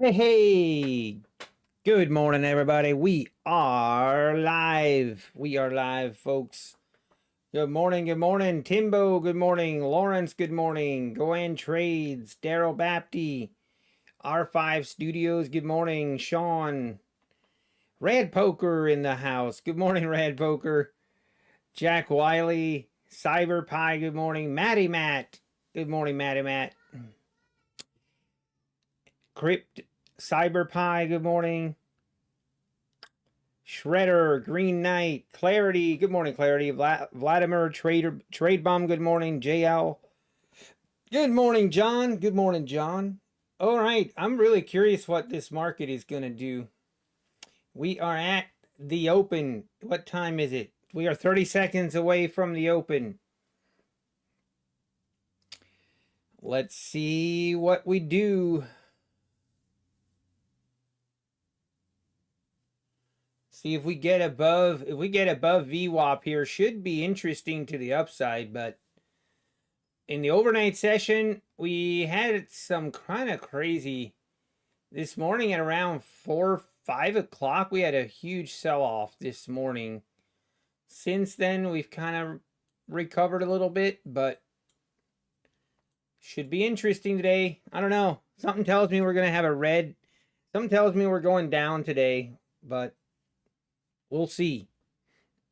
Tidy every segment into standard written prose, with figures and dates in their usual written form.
Hey, hey, good morning, everybody. We are live. We are live, folks. Good morning, Timbo. Good morning, Lawrence. Good morning, Goan Trades, Daryl Bapty, R5 Studios. Good morning, Sean. Red Poker in the house. Good morning, Red Poker. Jack Wiley, Cyber Pie. Good morning, Matty Matt. Good morning, Matty Matt. Crypt, Cyber Pie. Good morning. Shredder, Green Knight, Clarity, good morning, Clarity. Vladimir, Trade Bomb, good morning, JL. Good morning, John. Good morning, John. All right, I'm really curious what this market is going to do. We are at the open. What time is it? We are 30 seconds away from the open. Let's see what we do. See if we get above VWAP here. Should be interesting to the upside, but in the overnight session, we had some kind of crazy. This morning at around 5 o'clock, we had a huge sell-off this morning. Since then, we've kind of recovered a little bit, but should be interesting today. I don't know. Something tells me we're going to have a red. Something tells me we're going down today, but we'll see.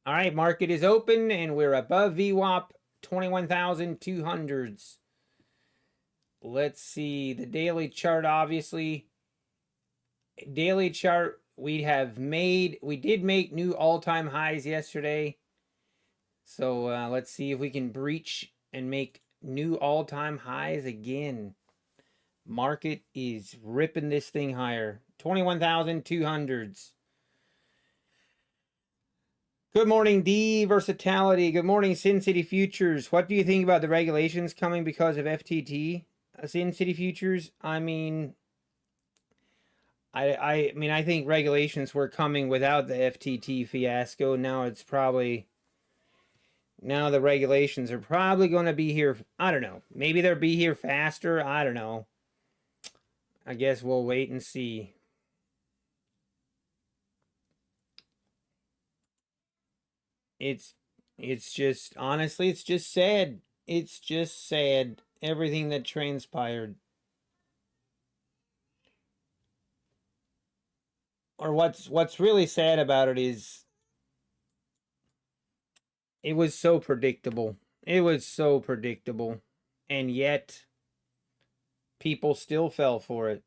All right, market is open, and we're above VWAP 21,200s. Let's see the daily chart. Obviously, daily chart, we did make new all-time highs yesterday. So let's see if we can breach and make new all-time highs again. Market is ripping this thing higher. 21,200s. Good morning, D Versatility. Good morning, Sin City Futures. What do you think about the regulations coming because of FTT? Sin City Futures, I mean, I think regulations were coming without the FTT fiasco. Now the regulations are probably going to be here. I don't know. Maybe they'll be here faster. I don't know. I guess we'll wait and see. It's just, honestly, it's just sad. It's just sad, everything that transpired. Or what's really sad about it is it was so predictable. It was so predictable. And yet people still fell for it.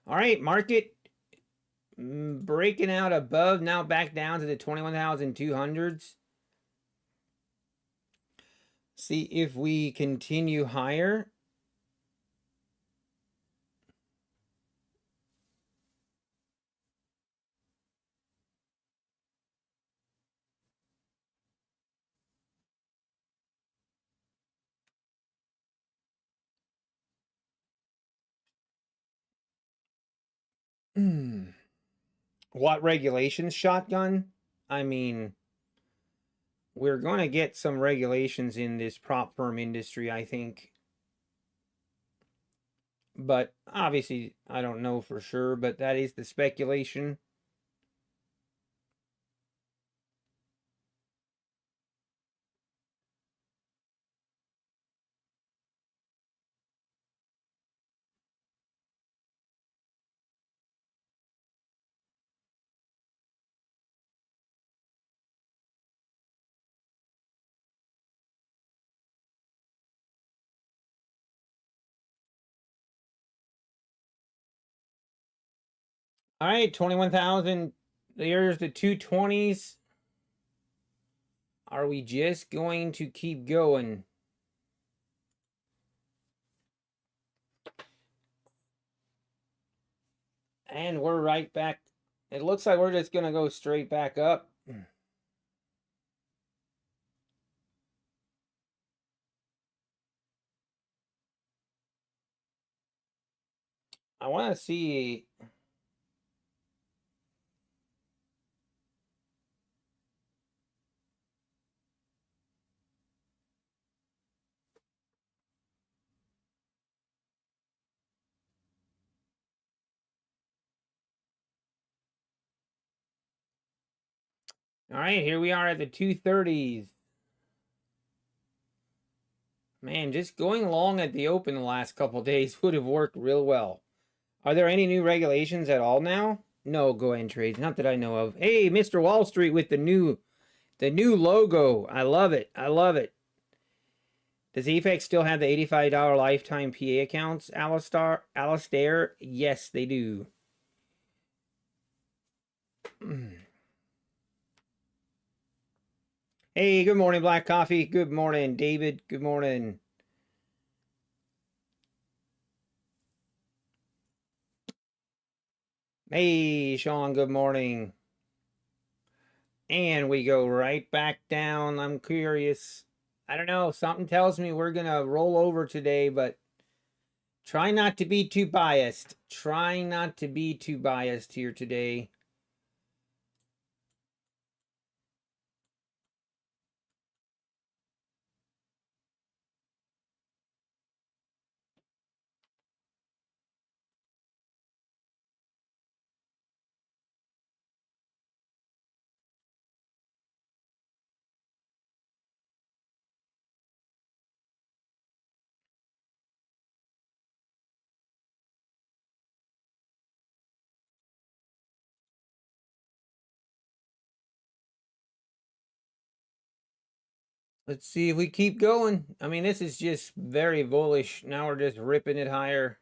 All right, market breaking out above, now back down to the 21,200s. See if we continue higher. What regulations, shotgun? I mean, we're going to get some regulations in this prop firm industry, I think. But obviously, I don't know for sure, but that is the speculation. All right, 21,000. There's the 220s. Are we just going to keep going? And we're right back. It looks like we're just going to go straight back up. I want to see. All right, here we are at the 230s. Man, just going long at the open the last couple days would have worked real well. Are there any new regulations at all now? No go-in trades, not that I know of. Hey, Mr. Wall Street with the new logo. I love it. I love it. Does EFX still have the $85 lifetime PA accounts, Alistair? Yes, they do. Hey, good morning, Black Coffee. Good morning, David. Good morning. Hey, Sean, good morning. And we go right back down. I'm curious. I don't know. Something tells me we're going to roll over today, but try not to be too biased. Try not to be too biased here today. Let's see if we keep going. I mean, this is just very bullish. Now we're just ripping it higher.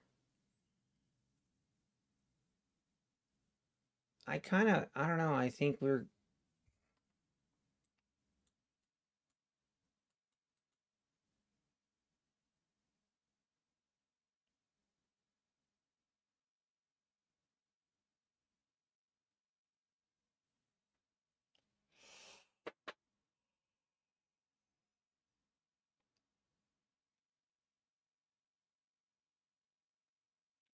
I don't know. I think we're...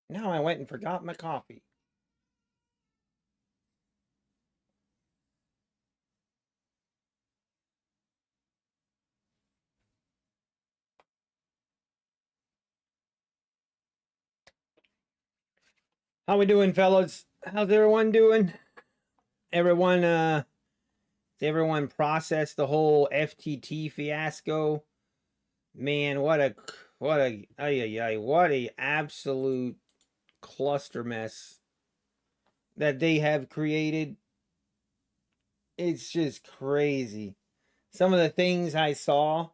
Now I went and forgot my coffee. How we doing, fellas? How's everyone doing? Did everyone process the whole FTT fiasco? Man, what a absolute cluster mess that they have created. It's just crazy. Some of the things I saw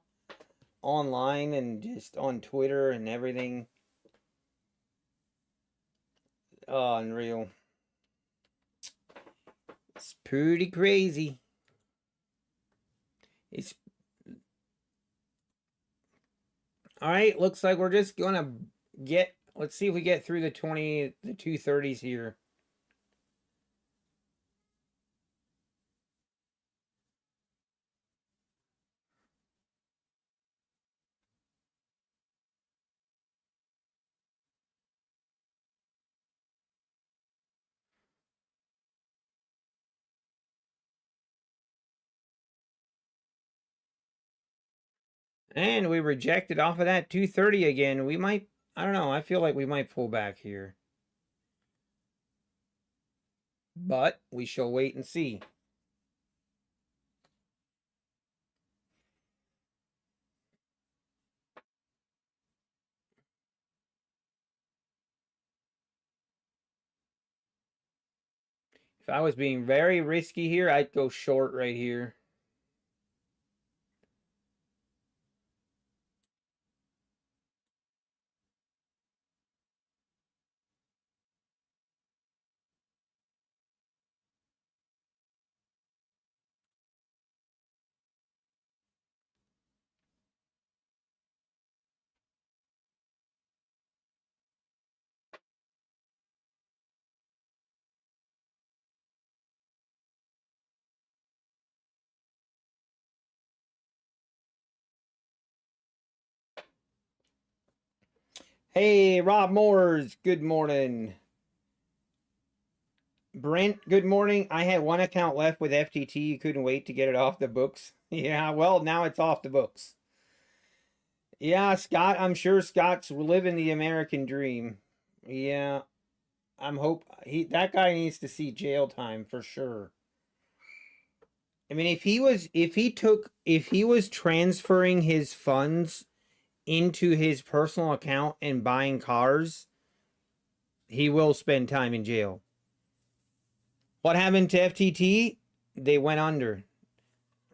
online and just on Twitter and everything. Oh, unreal. It's pretty crazy. It's all right. Looks like we're just gonna get. Let's see if we get through the 230s here. And we rejected off of that 230 again. We might, I don't know. I feel like we might pull back here. But we shall wait and see. If I was being very risky here, I'd go short right here. Hey, Rob Moores, good morning. Brent, good morning. I had one account left with FTT. You couldn't wait to get it off the books. Yeah, well, now it's off the books. Yeah, Scott, I'm sure Scott's living the American dream. Yeah, that guy needs to see jail time for sure. I mean, if he was transferring his funds into his personal account and buying cars, he will spend time in jail. What happened to FTT? They went under.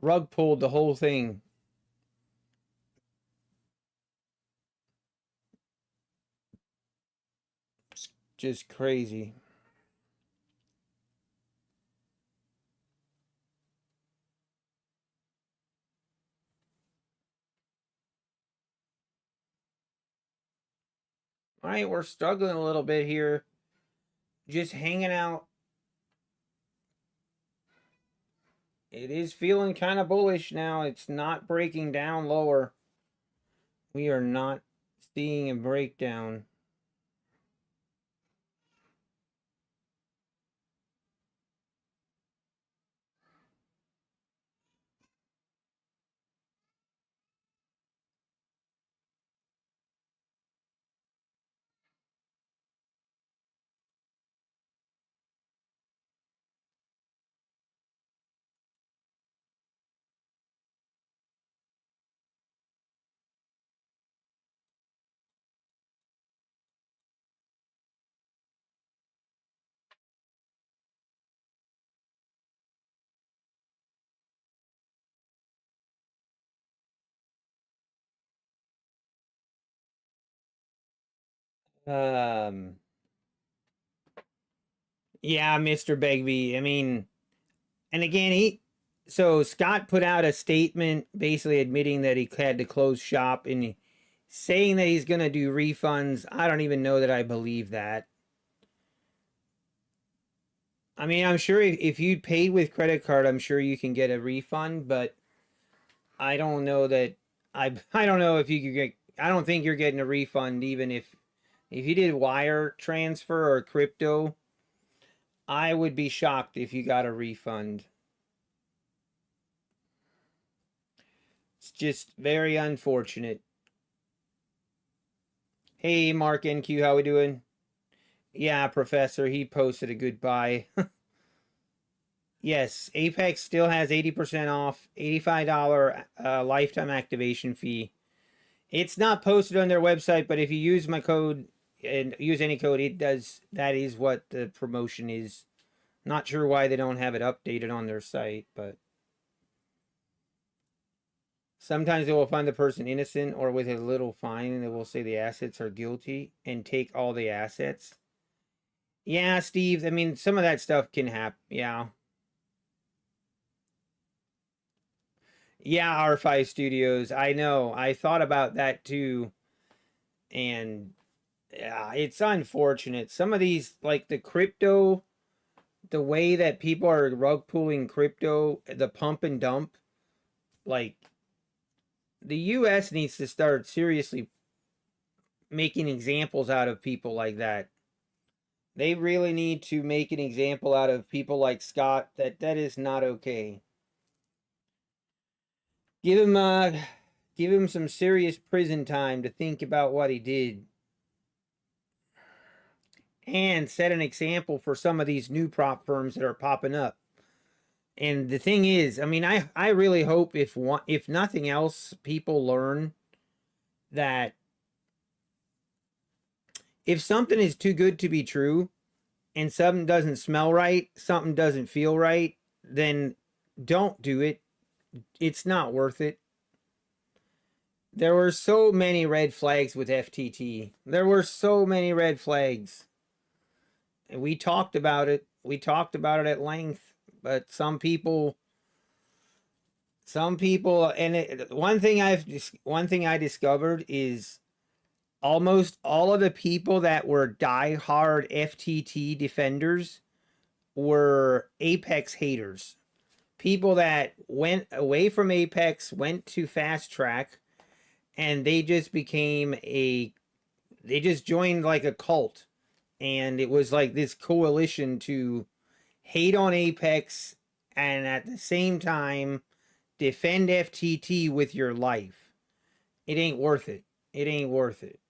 Rug pulled the whole thing. It's just crazy. All right, we're struggling a little bit here. Just hanging out. It is feeling kind of bullish now. It's not breaking down lower. We are not seeing a breakdown. Um, yeah, Mr. Begbie. I mean, and again, so Scott put out a statement basically admitting that he had to close shop and saying that he's going to do refunds. I don't even know that I believe that. I mean, I'm sure if you paid with credit card, I'm sure you can get a refund, but I don't know that I don't know if you could get I don't think you're getting a refund even if you did wire transfer or crypto. I would be shocked if you got a refund. It's just very unfortunate. Hey, Mark NQ, how we doing? Yeah, Professor, he posted a goodbye. Yes, Apex still has 80% off, $85 lifetime activation fee. It's not posted on their website, but if you use my code and use any code, it does. That is what the promotion is. Not sure why they don't have it updated on their site, but sometimes they will find the person innocent or with a little fine and they will say the assets are guilty and take all the assets. Yeah, Steve, I mean, some of that stuff can happen. Yeah. Yeah, R5 Studios. I know. I thought about that too. And yeah, it's unfortunate. Some of these, like the crypto, the way that people are rug pulling crypto, the pump and dump, like the US needs to start seriously making examples out of people like that. They really need to make an example out of people like Scott. That is not okay. Give him give him some serious prison time to think about what he did and set an example for some of these new prop firms that are popping up. And the thing is, I mean, I really hope if nothing else, people learn that if something is too good to be true and something doesn't smell right, something doesn't feel right, then don't do it. It's not worth it. There were so many red flags with FTT. There were so many red flags. And we talked about it. We talked about it at length, but some people and one thing I discovered is almost all of the people that were diehard FTT defenders were Apex haters. People that went away from Apex, went to Fast Track, and they just they just joined like a cult. And it was like this coalition to hate on Apex and at the same time defend FTT with your life. It ain't worth it. It ain't worth it.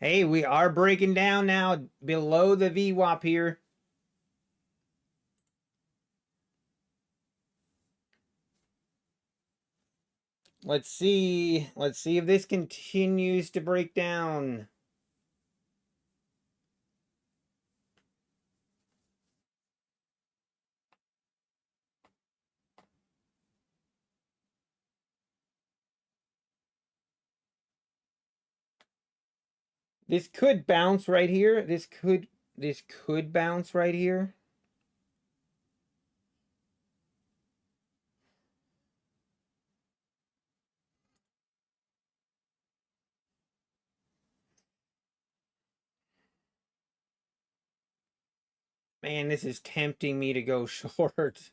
Hey, we are breaking down now below the VWAP here. Let's see. Let's see if this continues to break down. This could bounce right here. This could bounce right here. Man, this is tempting me to go short.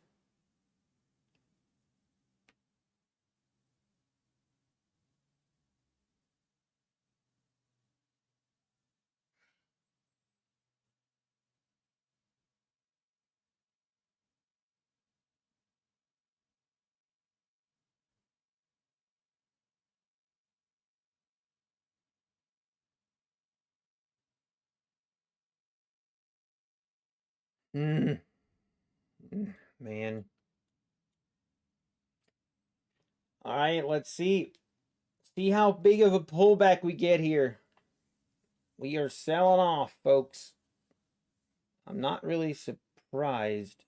Man. All right, let's see. See how big of a pullback we get here. We are selling off, folks. I'm not really surprised.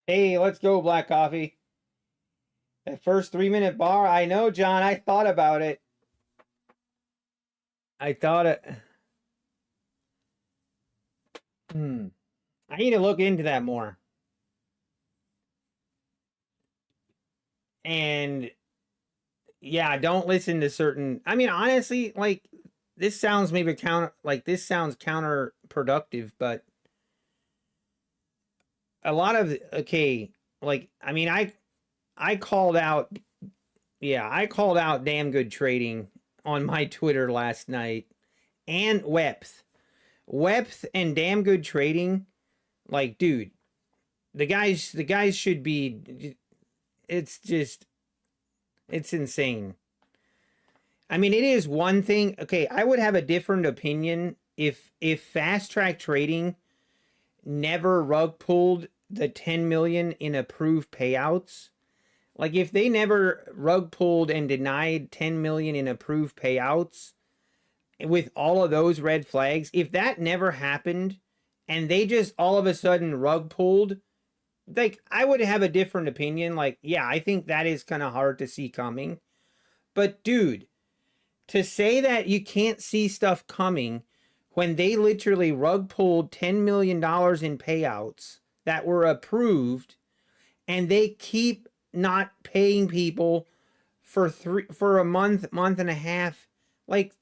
Hey, let's go, Black Coffee. That first 3-minute bar, I know, John. I thought about it. I thought it. I need to look into that more. And yeah, don't listen to certain. I mean, honestly, like this sounds maybe this sounds counterproductive, but a lot of okay, like I mean, I called out, yeah, I called out damn good trading on my Twitter last night, and Wepth and damn good trading, like dude, the guys should be. It's just, it's insane. I mean, it is one thing. Okay, I would have a different opinion if fast track trading never rug pulled the 10 million in approved payouts. Like if they never rug pulled and denied 10 million in approved payouts with all of those red flags, if that never happened and they just all of a sudden rug pulled, like I would have a different opinion. Like, yeah, I think that is kind of hard to see coming. But dude, to say that you can't see stuff coming when they literally rug pulled $10 million in payouts that were approved and they keep not paying people for a month and a half, like,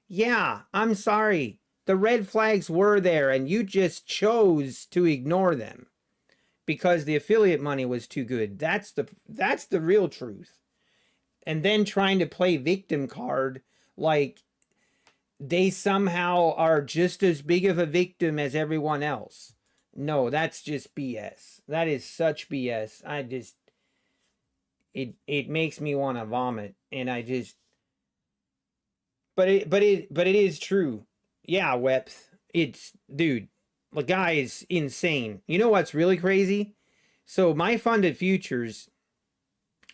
yeah, I'm sorry, the red flags were there and you just chose to ignore them because the affiliate money was too good. That's the real truth. And then trying to play victim card like they somehow are just as big of a victim as everyone else. No, that's just BS. That is such BS. I just it makes me want to vomit, and I just but it is true. Yeah, Wepth. It's dude, the guy is insane. You know what's really crazy? So my funded futures,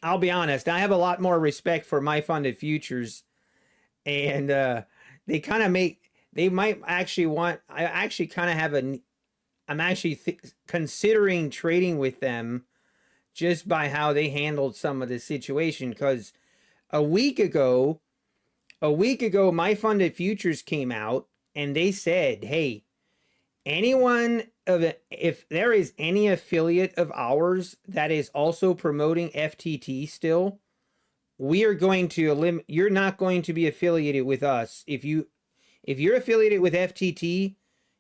I'll be honest, I have a lot more respect for my funded futures, and they kind of make, they might actually want, I actually kind of have a, I'm actually considering trading with them just by how they handled some of the situation. Because a week ago, my funded futures came out and they said, hey, anyone of it, if there is any affiliate of ours that is also promoting FTT still, we are going to eliminate, you're not going to be affiliated with us. If you're affiliated with FTT,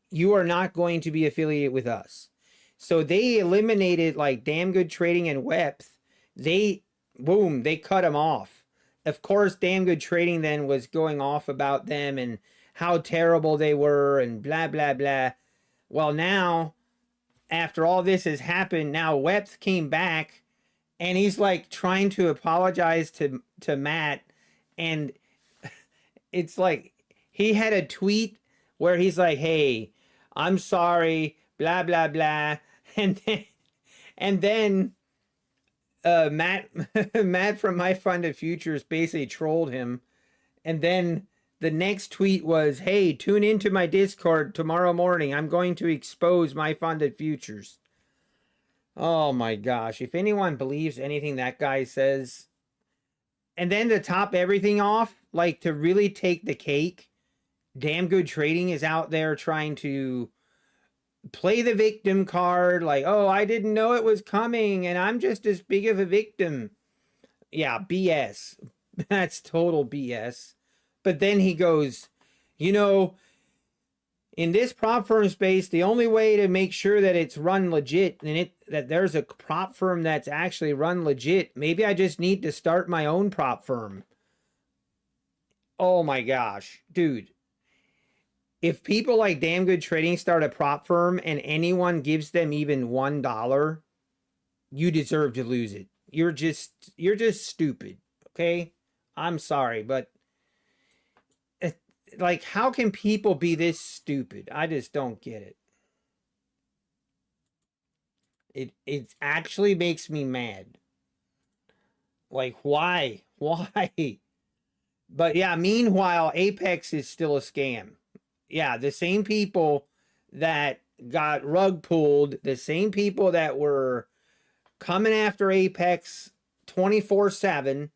you are not going to be affiliated with us. So they eliminated like Damn Good Trading and Wepth. They, boom, they cut them off. Of course, Damn Good Trading then was going off about them and how terrible they were and blah, blah, blah. Well, now, after all this has happened, now Wepth came back and he's like trying to apologize to Matt. And it's like he had a tweet where he's like, hey, I'm sorry, blah, blah, blah. And then Matt Matt from My Funded Futures basically trolled him. And then the next tweet was, hey, tune into my Discord tomorrow morning. I'm going to expose My Funded Futures. Oh my gosh. If anyone believes anything that guy says. And then to top everything off, like to really take the cake, Damn Good Trading is out there trying to play the victim card, like, oh, I didn't know it was coming and I'm just as big of a victim. Yeah, BS. That's total BS. But then he goes, you know, in this prop firm space, the only way to make sure that it's run legit and that there's a prop firm that's actually run legit, maybe I just need to start my own prop firm. Oh my gosh, dude. If people like Damn Good Trading start a prop firm and anyone gives them even $1, you deserve to lose it. You're just stupid. Okay? I'm sorry, but like, how can people be this stupid? I just don't get it. It actually makes me mad. Like, why? Why? But yeah, meanwhile, Apex is still a scam. Yeah, the same people that got rug pulled, the same people that were coming after Apex 24/7,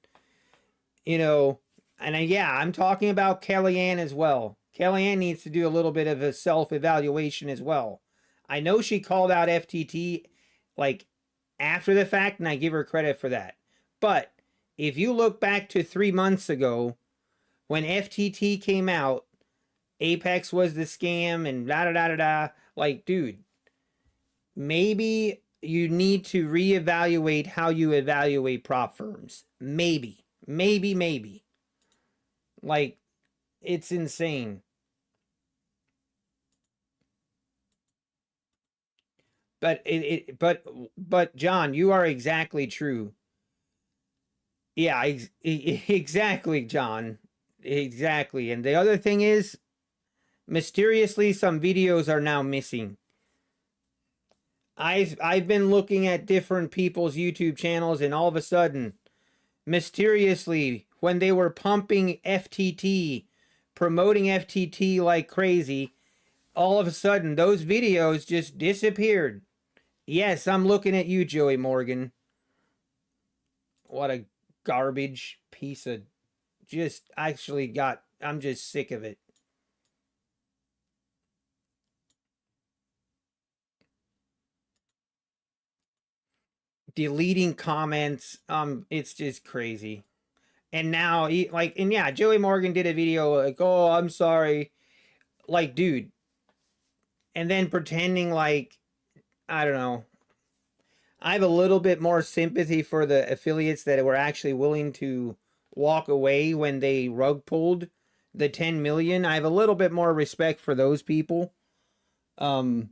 you know, and yeah, I'm talking about Kellyanne as well. Kellyanne needs to do a little bit of a self-evaluation as well. I know she called out FTT like after the fact, and I give her credit for that. But if you look back to 3 months ago, when FTT came out, Apex was the scam and da da da da da. Like, dude, maybe you need to reevaluate how you evaluate prop firms. Maybe. Like, it's insane. But John, you are exactly true. Yeah, exactly, John. Exactly. And the other thing is, mysteriously, some videos are now missing. I've been looking at different people's YouTube channels, and all of a sudden, mysteriously, when they were pumping FTT, promoting FTT like crazy, all of a sudden those videos just disappeared. Yes, I'm looking at you, Joey Morgan. What a garbage piece of I'm just sick of it. Deleting comments, it's just crazy. And now and yeah, Joey Morgan did a video like, oh, I'm sorry. Like, dude. And then pretending like, I don't know. I have a little bit more sympathy for the affiliates that were actually willing to walk away when they rug pulled the 10 million. I have a little bit more respect for those people. The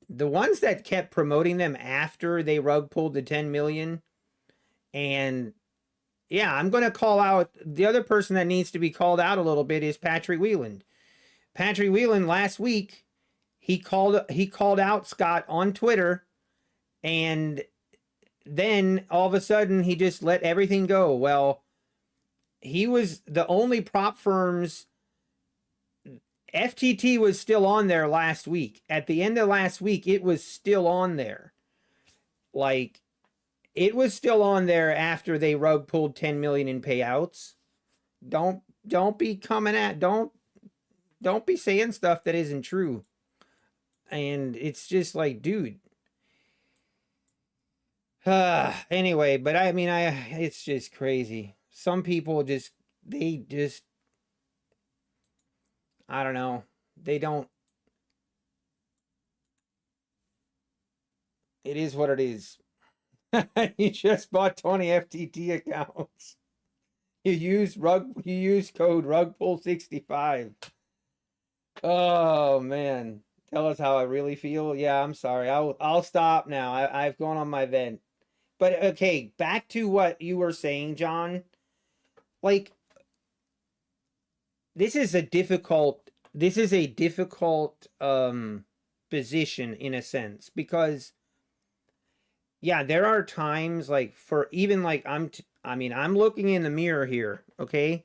ones that kept promoting them after they rug pulled the 10 million, and yeah, I'm going to call out the other person that needs to be called out a little bit is Patrick Wheeland. Patrick Wheeland last week, he called out Scott on Twitter, and then all of a sudden he just let everything go. Well, he was the only prop firms. FTT was still on there last week. At the end of last week, it was still on there. Like, it was still on there after they rug pulled 10 million in payouts. Don't be coming at don't be saying stuff that isn't true. And it's just like, dude. Anyway, but I mean, it's just crazy. Some people they just I don't know. They don't. It is what it is. You just bought 20 FTT accounts. You use code rugpull65. Oh man. Tell us how I really feel. Yeah, I'm sorry. I'll stop now. I've gone on my vent. But okay, back to what you were saying, John. Like, this is a difficult position in a sense, because yeah, there are times like, for even like, I'm looking in the mirror here, okay?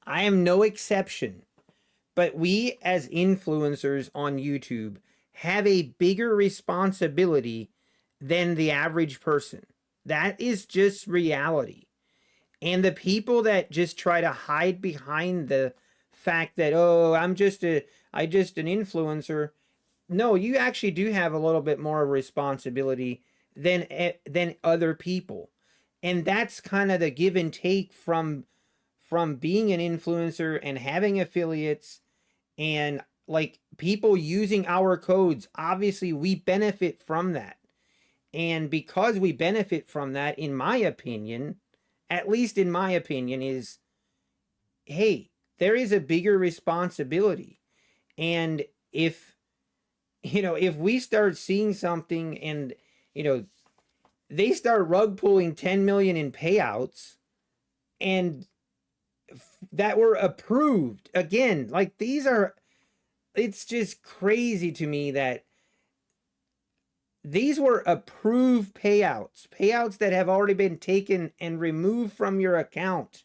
I am no exception. But we as influencers on YouTube have a bigger responsibility than the average person. That is just reality. And the people that just try to hide behind the fact that, oh, I just an influencer. No, you actually do have a little bit more responsibility than other people. And that's kind of the give and take from being an influencer and having affiliates, and like people using our codes. Obviously we benefit from that. And because we benefit from that, in my opinion, at least in my opinion, is, hey, there is a bigger responsibility. And if we start seeing something and they start rug pulling 10 million in payouts and that were approved, again, like, it's just crazy to me that these were approved payouts that have already been taken and removed from your account.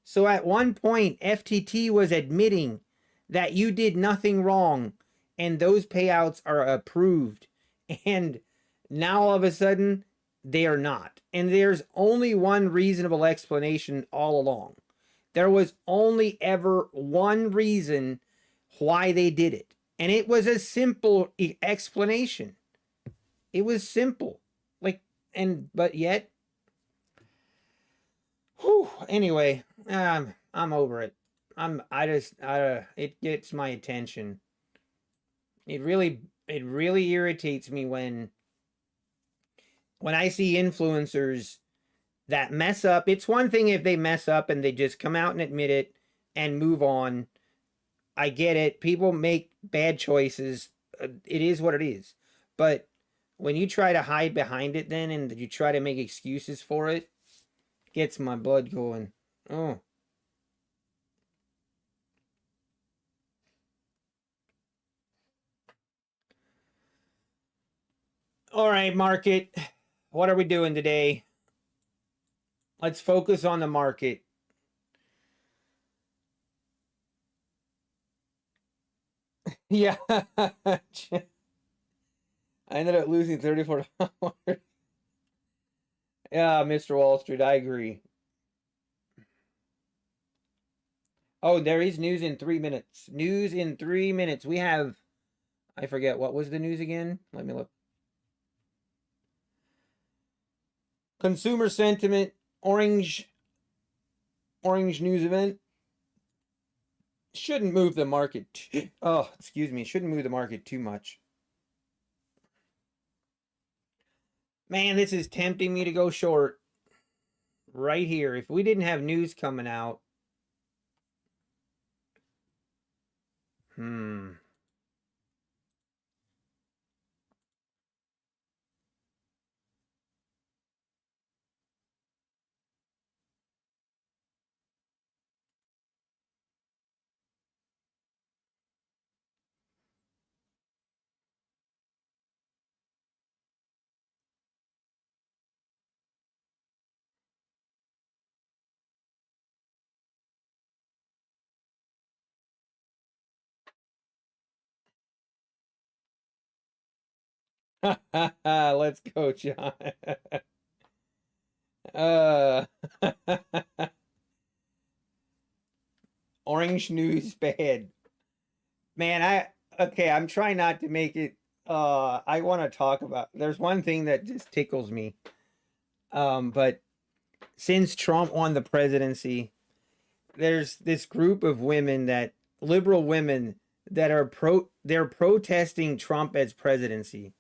So at one point, FTT was admitting that you did nothing wrong and those payouts are approved. And now all of a sudden, they are not. And there's only one reasonable explanation all along. There was only ever one reason why they did it. And it was a simple explanation. It was simple. But yet, anyway, I'm over it. It gets my attention. It really irritates me when I see influencers that mess up. It's one thing if they mess up and they just come out and admit it and move on. I get it. People make bad choices. It is what it is. But when you try to hide behind it then and you try to make excuses for it, gets my blood going. Oh. All right, market. What are we doing today? Let's focus on the market. Yeah. I ended up losing $34. Yeah, Mr. Wall Street, I agree. Oh, there is news in 3 minutes. News in 3 minutes. We have, I forget, what was the news again? Let me look. Consumer sentiment, orange news event. Shouldn't move the market. Shouldn't move the market too much. Man, this is tempting me to go short right here. If we didn't have news coming out. Let's go, John. Orange news bad. Man, I'm trying not to make it. I want to talk about. There's one thing that just tickles me. But since Trump won the presidency, there's this group of women, liberal women, that are they're protesting Trump as presidency.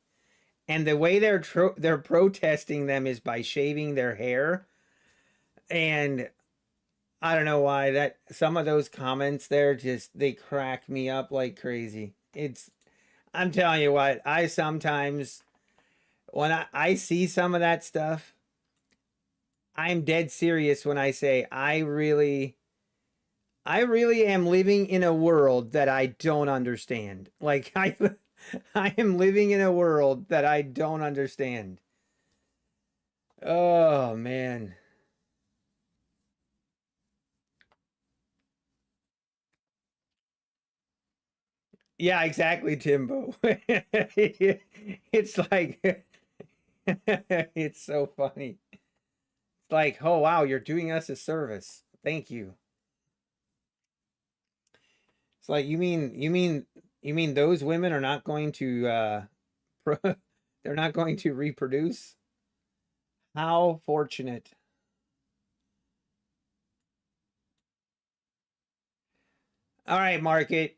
And the way they're protesting them is by shaving their hair. And I don't know why that some of those comments there just they crack me up like crazy. It's I'm telling you what, I sometimes when I see some of that stuff, I'm dead serious when I say I really am living in a world that I don't understand. Like I am living in a world that I don't understand. Oh man. Yeah, exactly, Timbo. It's like it's so funny. It's like, oh wow, you're doing us a service. Thank you. It's like you mean those women are not going to they're not going to reproduce? How fortunate. All right, market.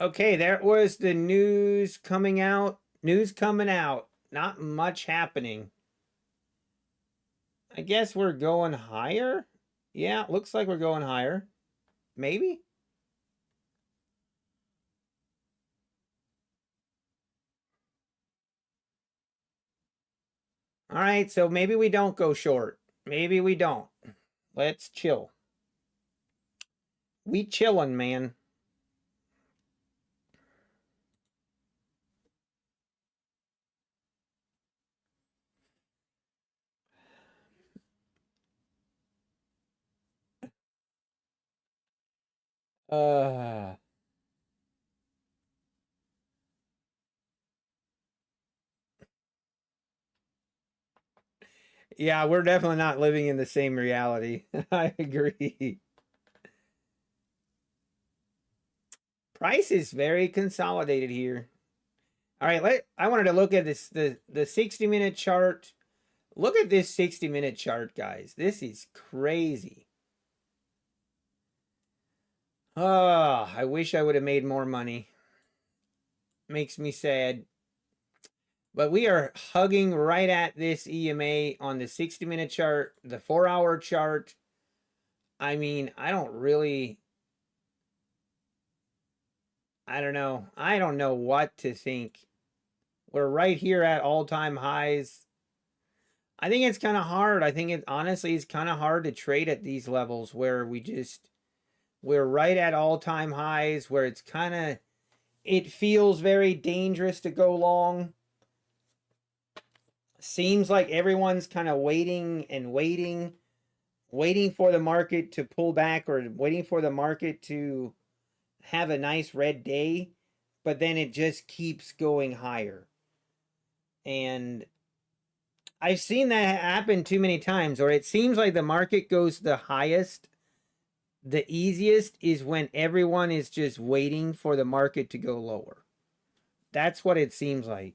Okay, there was the news coming out. News coming out. Not much happening. I guess we're going higher. Yeah, looks like we're going higher. Maybe. All right, so maybe we don't go short. Maybe we don't. Let's chill. We chillin', man. Uh yeah, we're definitely not living in the same reality. I agree. Price is very consolidated here. All right, I wanted to look at this the 60-minute chart. Look at this 60-minute chart, guys. This is crazy. Oh, I wish I would have made more money. Makes me sad. But we are hugging right at this EMA on the 60-minute chart, the 4-hour chart. I mean, I don't know. I don't know what to think. We're right here at all-time highs. I think it's kind of hard. I think it honestly is kind of hard to trade at these levels where we're right at all-time highs where it's kind of it feels very dangerous to go long. Seems like everyone's kind of waiting and waiting for the market to pull back or waiting for the market to have a nice red day, but then it just keeps going higher. And I've seen that happen too many times, or it seems like the market goes the highest. The easiest is when everyone is just waiting for the market to go lower. That's what it seems like.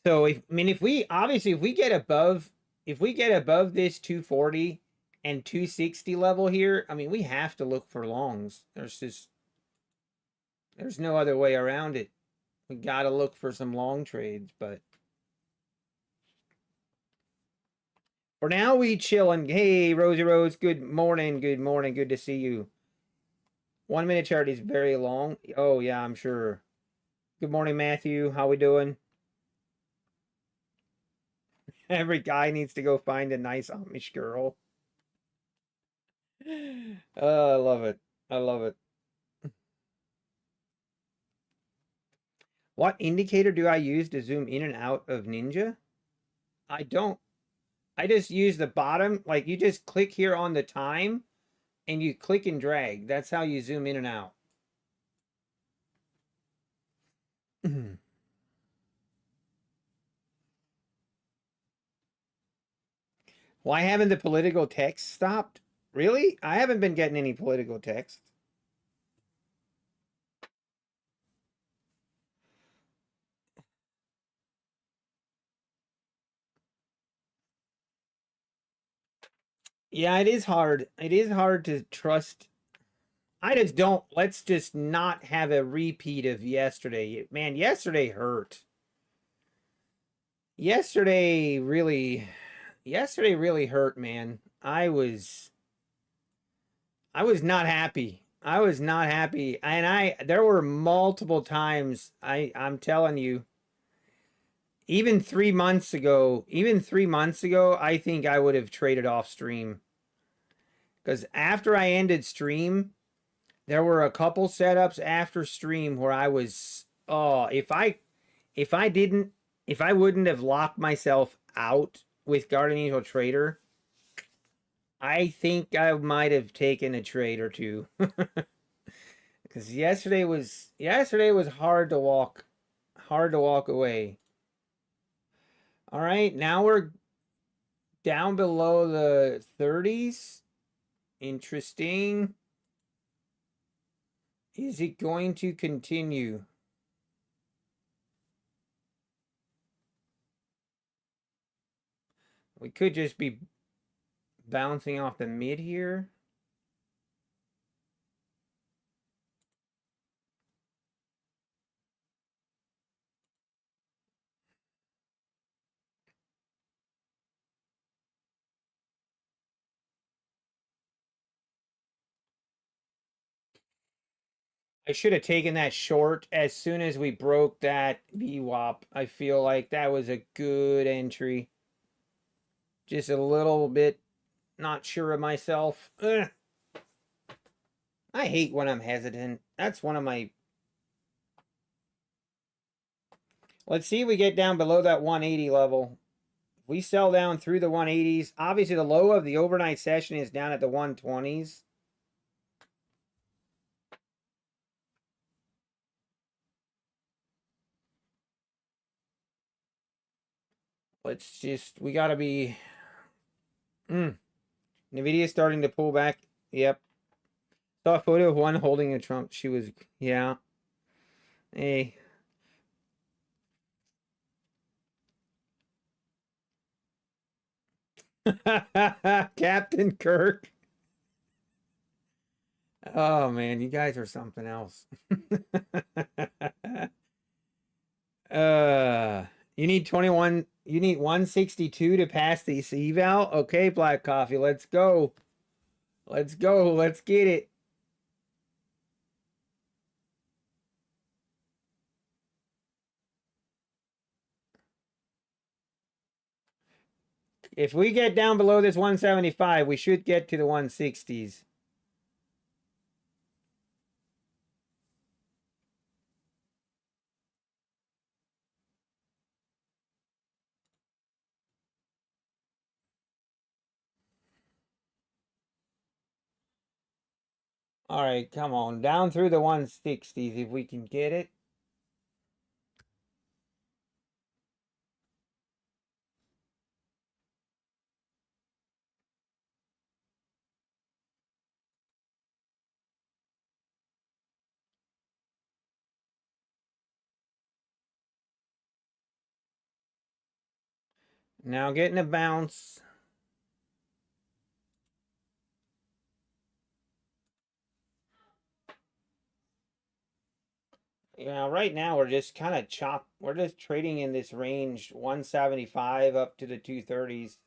So if we obviously if we get above this 240 and 260 level here, I mean we have to look for longs. There's no other way around it. We got to look for some long trades, but for now we chilling. Hey Rosie Rose, good morning. Good morning. Good to see you. 1 minute chart is very long. Oh yeah, I'm sure. Good morning, Matthew. How we doing? Every guy needs to go find a nice Amish girl. Oh, I love it. I love it. What indicator do I use to zoom in and out of Ninja? I don't. I just use the bottom. Like you just click here on the time and you click and drag. That's how you zoom in and out. Why haven't the political text stopped? Really? I haven't been getting any political text. Yeah, it is hard. It is hard to trust. I just don't, let's just not have a repeat of yesterday. Man, yesterday hurt. Yesterday really, yesterday really hurt, man. I was not happy. I was not happy. And there were multiple times I'm telling you, even 3 months ago, I think I would have traded off stream. Because after I ended stream, there were a couple setups after stream where I was, oh, if I didn't, if I wouldn't have locked myself out with Guardian Angel Trader, I think I might have taken a trade or two. Because yesterday was hard to walk away. All right, now we're down below the 30s. Interesting. Is it going to continue? We could just be bouncing off the mid here. I should have taken that short as soon as we broke that VWAP. I feel like that was a good entry. Just a little bit not sure of myself. Ugh. I hate when I'm hesitant. That's one of my... Let's see if we get down below that 180 level. If we sell down through the 180s, obviously the low of the overnight session is down at the 120s. Let's just, we got to be... NVIDIA's starting to pull back. Yep. Saw a photo of one holding a Trump. She was, yeah. Hey. Captain Kirk. Oh man, you guys are something else. You need 21, you need 162 to pass the eval. Okay, Black Coffee, let's go. Let's go. Let's get it. If we get down below this 175, we should get to the 160s. All right, come on. Down through the 160s if we can get it. Now getting a bounce. Yeah, right now we're just kind of we're just trading in this range 175 up to the 230s.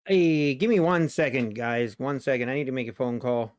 Hey, give me 1 second, guys. 1 second. I need to make a phone call.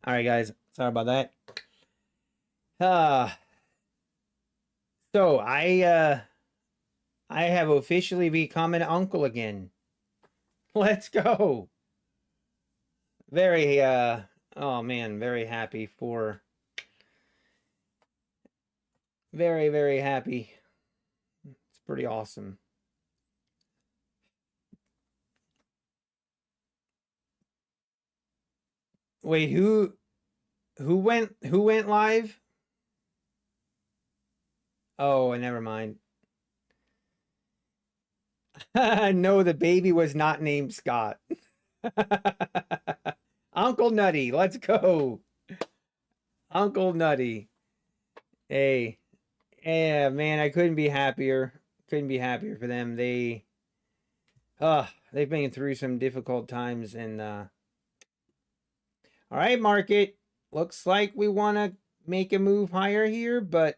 All right, guys. Sorry about that. Uh, so I have officially become an uncle again. Let's go. Very oh man, very happy for very happy. It's pretty awesome. Wait, who went live? Oh, never mind. No, the baby was not named Scott. Uncle Nutty, let's go. Uncle Nutty. Hey, yeah, man, I couldn't be happier. Couldn't be happier for them. They've been through some difficult times and all right, market. Looks like we want to make a move higher here, but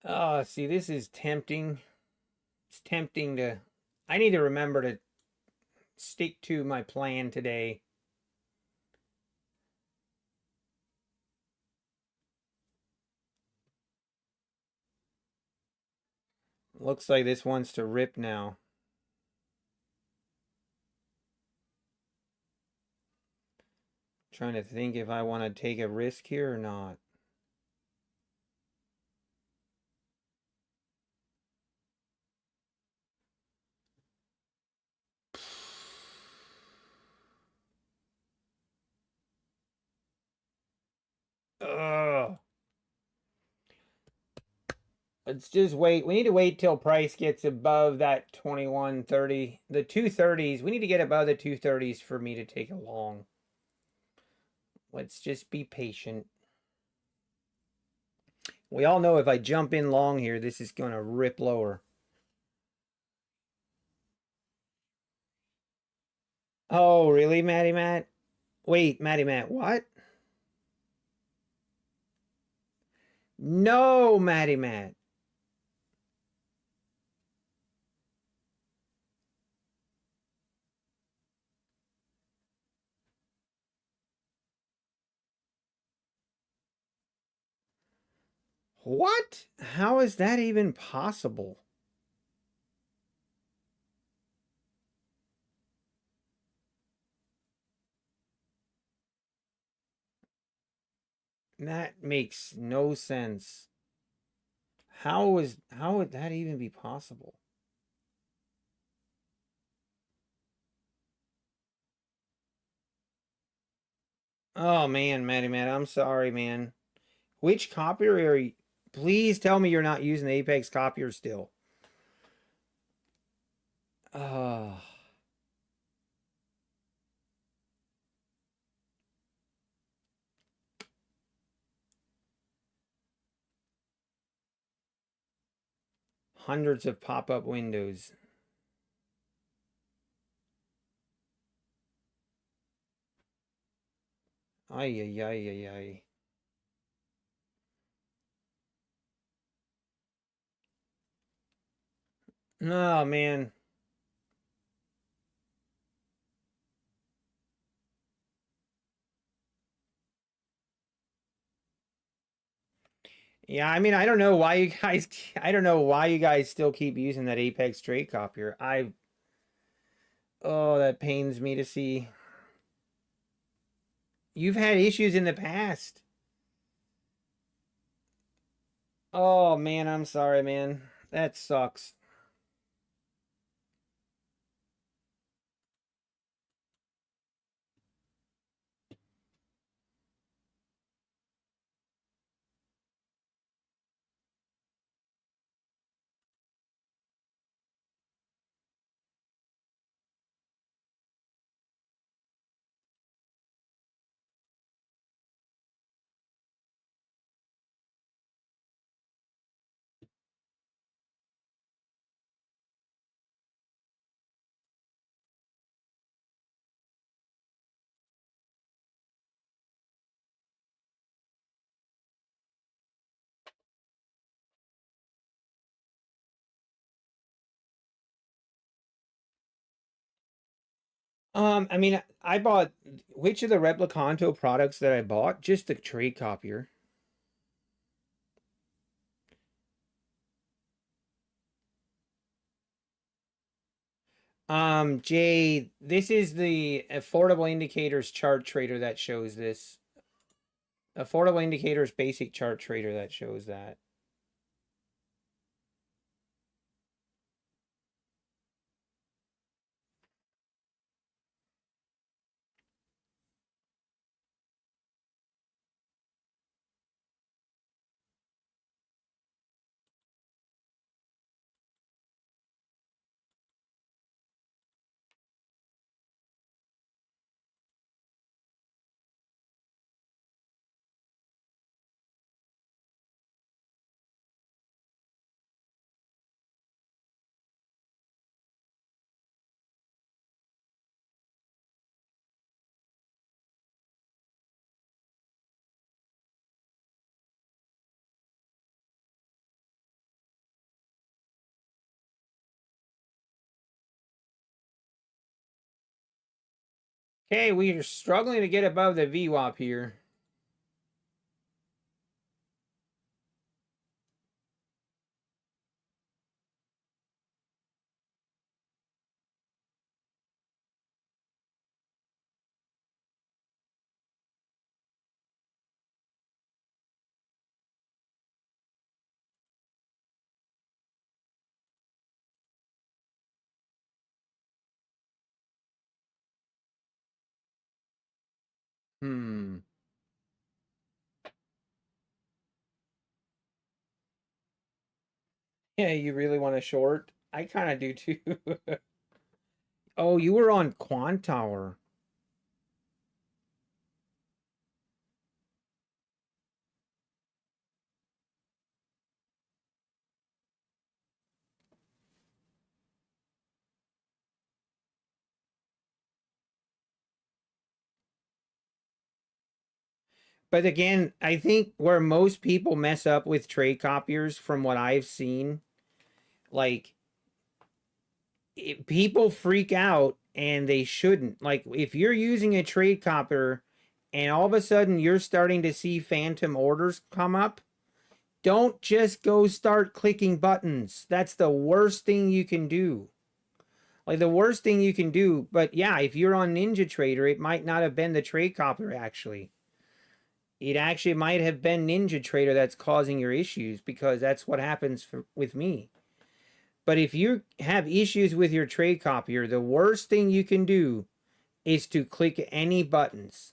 oh, see, this is tempting. It's tempting to I need to remember to stick to my plan today. Looks like this wants to rip now. Trying to think if I want to take a risk here or not. Ugh. Let's just wait. We need to wait till price gets above that 21.30. The 230s. We need to get above the 230s for me to take a long. Let's just be patient. We all know if I jump in long here, this is going to rip lower. Oh, really, Matty Matt? Wait, Matty Matt, what? No, Matty Matt. What? How is that even possible? That makes no sense. How would that even be possible? Oh man, Matty Matt, I'm sorry, man. Which copier are you? Please tell me you're not using the Apex copier still. Oh. Hundreds of pop-up windows. Ay, ay, ay, ay, ay. Oh, man. Yeah, I mean, I don't know why you guys, I don't know why you guys still keep using that Apex trade copier. Oh, that pains me to see. You've had issues in the past. Oh, man, I'm sorry, man. That sucks. I mean, I bought which of the Replicanto products that I bought? Just the trade copier. Jay, this is the affordable indicators chart trader that shows this. Affordable indicators basic chart trader that shows that. Okay, we are struggling to get above the VWAP here. Hmm. Yeah, you really want to short? I kind of do too. Oh, you were on Quantower. But again, I think where most people mess up with trade copiers, from what I've seen, like people freak out and they shouldn't. Like if you're using a trade copier and all of a sudden you're starting to see phantom orders come up, don't just go start clicking buttons. That's the worst thing you can do. Like the worst thing you can do. But yeah, if you're on Ninja Trader, it might not have been the trade copier actually. It actually might have been Ninja Trader that's causing your issues, because that's what happens with me. But if you have issues with your trade copier, the worst thing you can do is to click any buttons.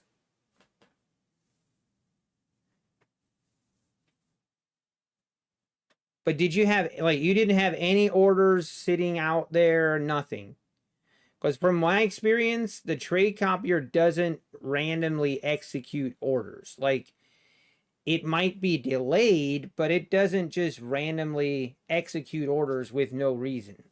But did you have, like, you didn't have any orders sitting out there, nothing? Because from my experience, the trade copier doesn't randomly execute orders. Like, it might be delayed, but it doesn't just randomly execute orders with no reason.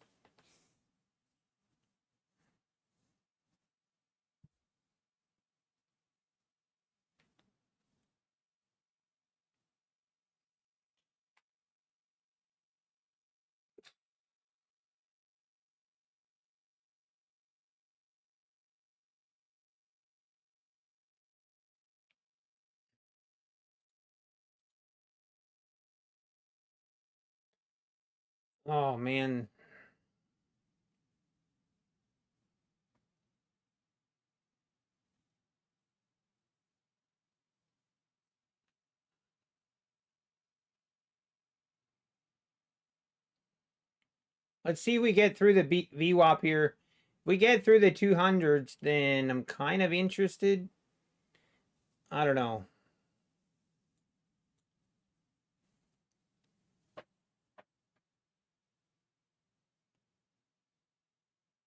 Oh man. Let's see if we get through the VWAP here. If we get through the 200s, then I'm kind of interested. I don't know.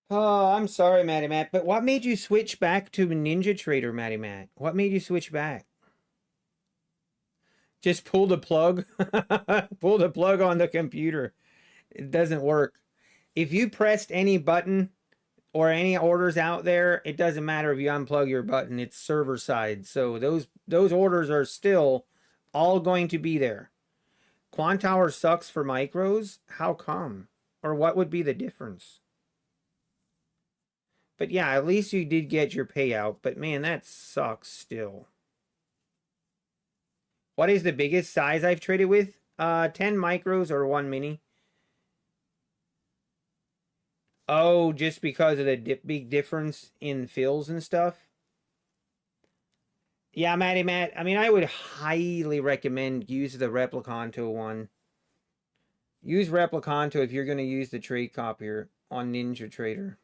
Oh, I'm sorry, Matty Matt, but what made you switch back to Ninja Trader, Matty Matt? What made you switch back? Just pull the plug. Pull the plug on the computer. It doesn't work. If you pressed any button or any orders out there, it doesn't matter if you unplug your button. It's server side. So those orders are still all going to be there. Quantower sucks for micros? How come? Or what would be the difference? But yeah, at least you did get your payout. But man, that sucks still. What is the biggest size I've traded with? 10 micros or 1 mini. Oh, just because of the big difference in fills and stuff. Yeah, Matt. I mean, I would highly recommend use the Replicanto one. Use Replicanto if you're going to use the trade copier on Ninja Trader.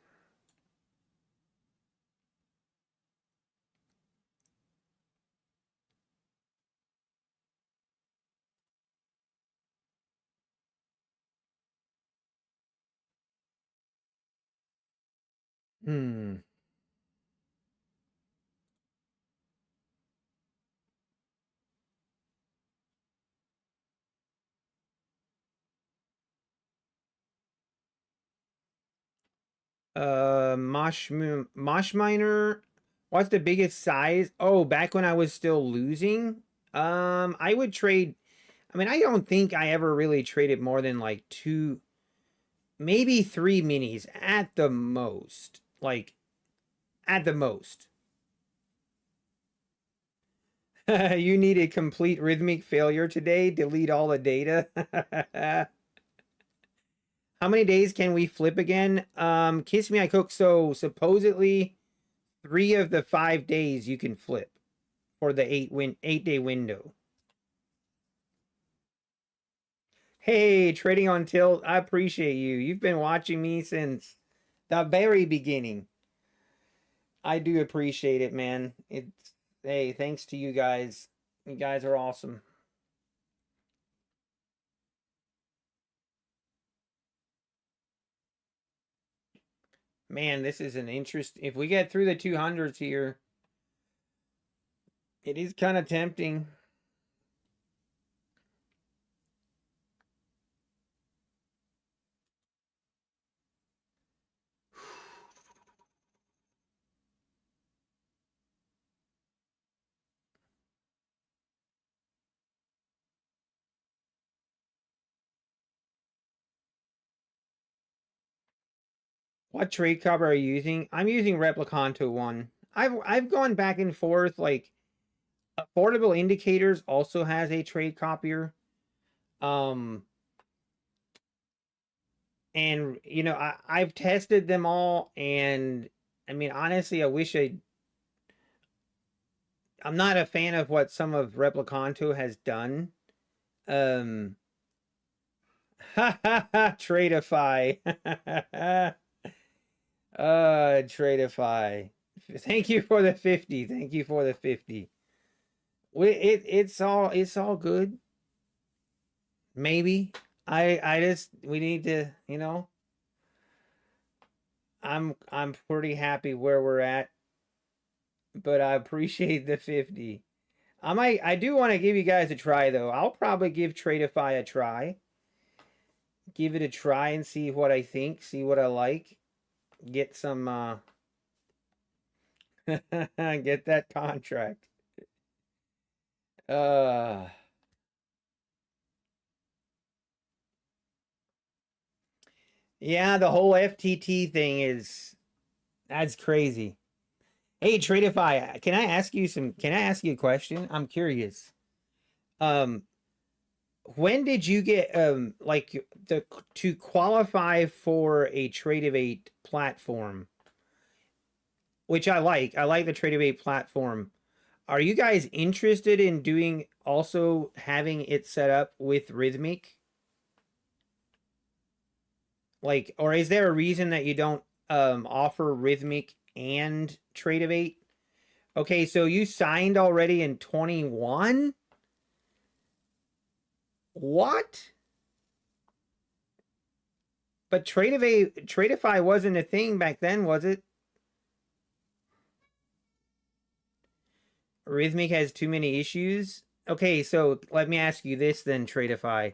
Hmm. Mosh Miner. What's the biggest size? Oh, back when I was still losing. I would trade. I mean, I don't think I ever really traded more than like 2, maybe 3 minis at the most. Like, at the most. You need a complete rhythmic failure today. Delete all the data. How many days can we flip again? Kiss Me I Cook. So supposedly 3 of the 5 days you can flip for the 8-day window. Hey, trading on tilt. I appreciate you. You've been watching me since the very beginning. I do appreciate it, man. It's hey, thanks to you guys. You guys are awesome. Man, this is an interest. If we get through the 200s here, it is kind of tempting. What trade cover are you using? I'm using Replicanto one. I've gone back and forth. Like Affordable Indicators also has a trade copier. Um, and you know, I've tested them all, and I mean, honestly, I'm not a fan of what some of Replicanto has done. Um, ha ha ha, Tradeify. Tradeify. Thank you for the 50. Thank you for the 50. It's all good. Maybe. I just we need to, you know, I'm pretty happy where we're at, but I appreciate the 50. I do want to give you guys a try though. I'll probably give Tradeify a try. Give it a try and see what I think, see what I like. Get some get that contract. Uh yeah, the whole FTT thing is that's crazy. Hey, Tradeify, can I ask you a question? I'm curious. Um when did you get like to qualify for a Tradeivate platform, which I like. I like the Tradeivate platform. Are you guys interested in doing also having it set up with Rhythmic? Like, or is there a reason that you don't offer Rhythmic and Tradeivate? Okay, so you signed already in 21? What? But Tradeify wasn't a thing back then, was it? Rhythmic has too many issues. Okay, so let me ask you this then, Tradeify.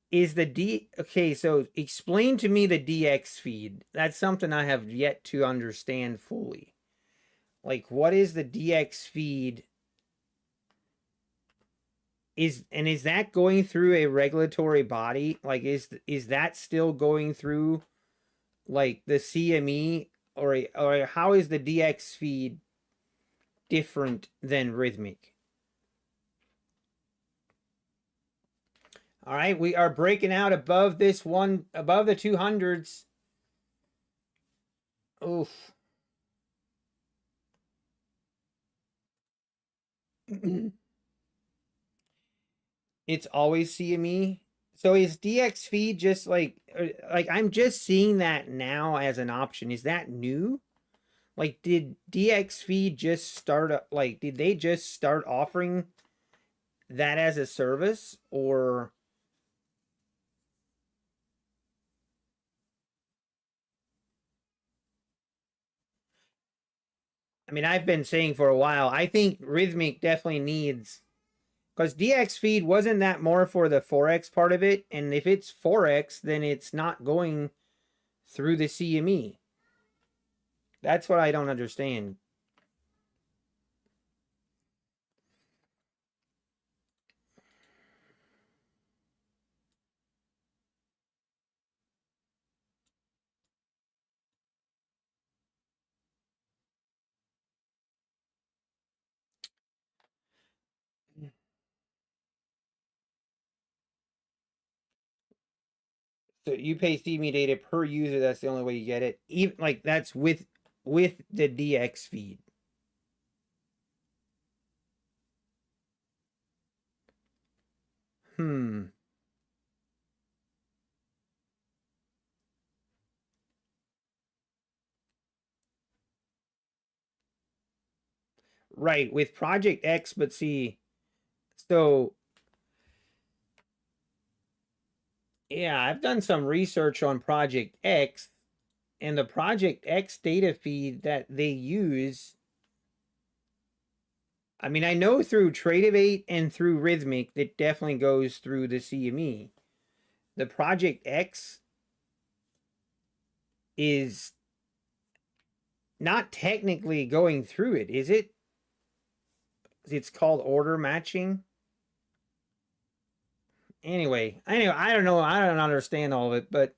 Is the D okay, so explain to me the DX feed. That's something I have yet to understand fully. Like what is the DX feed? Is that going through a regulatory body? Like is that still going through like the CME, or how is the DX feed different than rhythmic? All right, we are breaking out above this one, above the 200s. Oof. It's always CME. So is DX feed just like I'm just seeing that now as an option. Is that new? Like, did DX feed just start like did they just start offering that as a service, or I mean, I've been saying for a while, I think Rhythmic definitely needs, because DX feed wasn't that more for the Forex part of it, and if it's Forex, then it's not going through the CME. That's what I don't understand. So you pay CME data per user. That's the only way you get it. Even like that's with the DX feed. Hmm. Right, with Project X, but see, so yeah, I've done some research on Project X, and the Project X data feed that they use. I mean, I know through Tradeovate and through Rhythmic that definitely goes through the CME. The Project X is not technically going through it, is it? It's called order matching. Anyway, I don't know. I don't understand all of it, but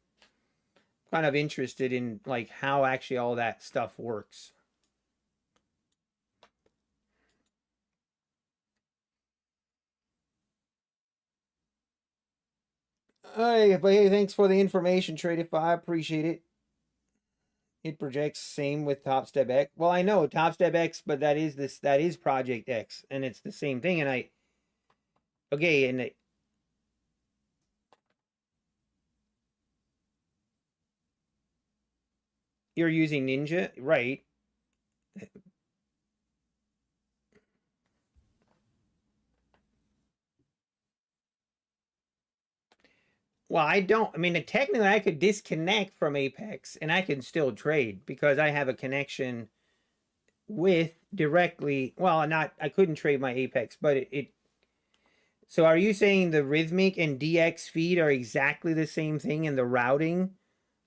kind of interested in like how actually all that stuff works. Hey, but hey, thanks for the information, Trade. I appreciate it. It projects same with Top Step X. Well, I know Top Step X, but that is Project X, and it's the same thing. And I okay, and you're using Ninja, right? Well, I don't. I mean, technically, I could disconnect from Apex and I can still trade because I have a connection with directly. Well, not I couldn't trade my Apex, but it. So, are you saying the Rhythmic and DX feed are exactly the same thing in the routing?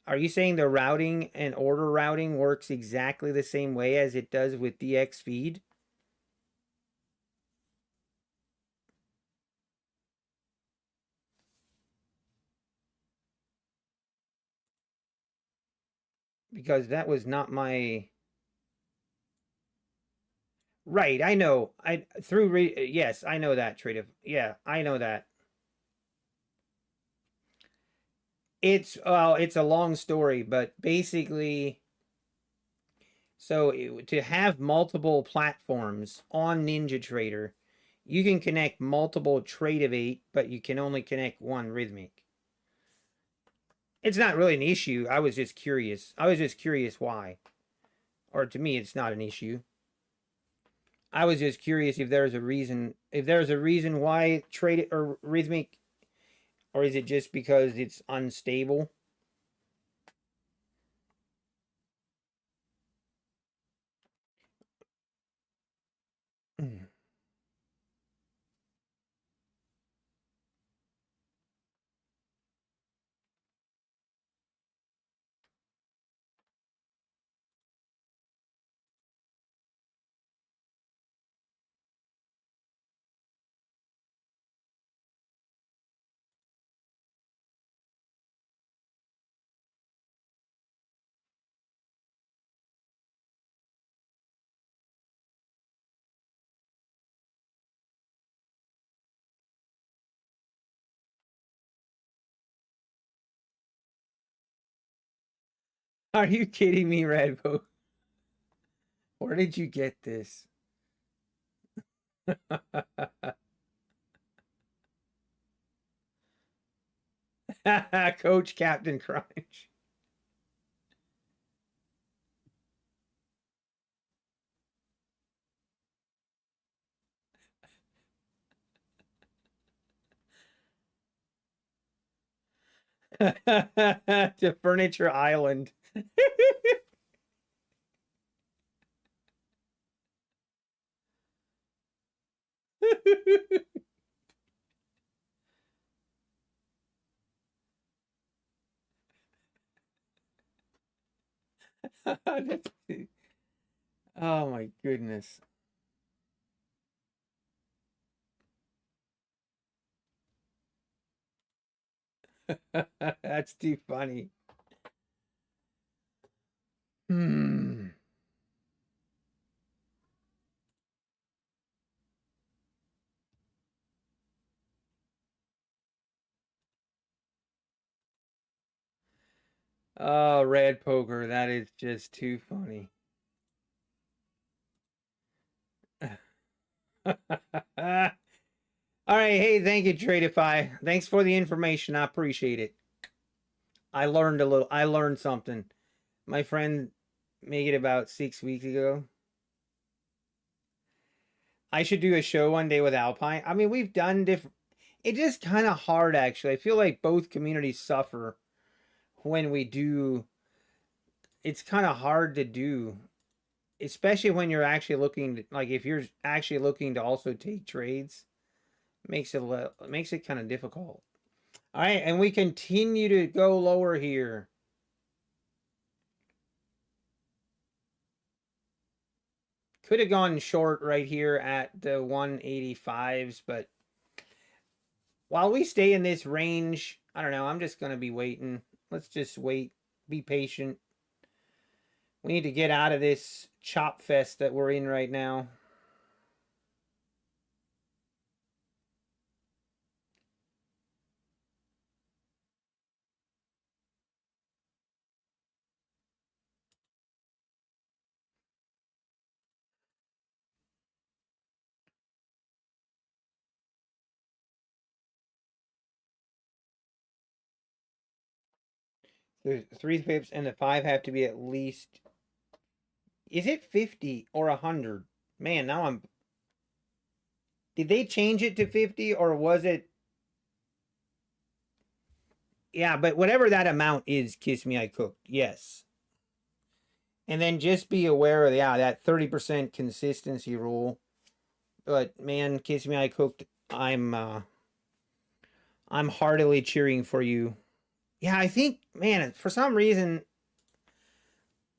Are you saying the routing and order routing works exactly the same way as it does with DX feed? Because that was not my right. I know. I through yes, I know that trade of yeah, I know that. It's well, it's a long story, but basically, so to have multiple platforms on NinjaTrader, you can connect multiple Trade of 8, but you can only connect one Rhythmic. It's not really an issue. I was just curious. I was just curious why. Or to me, it's not an issue. I was just curious if there's a reason. If there's a reason why Trade or Rhythmic, or is it just because it's unstable? Are you kidding me, Redbo? Where did you get this? Coach Captain Crunch. To Furniture Island. Oh my goodness. That's too funny. Hmm. Oh, red poker. That is just too funny. All right. Hey, thank you, Tradeify. Thanks for the information. I appreciate it. I learned a little. I learned something. My friend made it about 6 weeks ago. I should do a show one day with Alpine. I mean, we've done different. It's just kind of hard, actually. I feel like both communities suffer when we do. It's kind of hard to do, especially when you're actually looking to, like if you're actually looking to also take trades, makes it kind of difficult. All right, and we continue to go lower here. Could have gone short right here at the 185s, but while we stay in this range, I don't know. I'm just going to be waiting. Let's just wait. Be patient. We need to get out of this chop fest that we're in right now. The 3 pips and the 5 have to be at least. Is it 50 or 100? Man, now I'm. Did they change it to 50 or was it? Yeah, but whatever that amount is, kiss me, I cooked. Yes. And then just be aware of, yeah, that 30% consistency rule. But man, kiss me, I cooked. I'm heartily cheering for you. Yeah, I think, man, for some reason,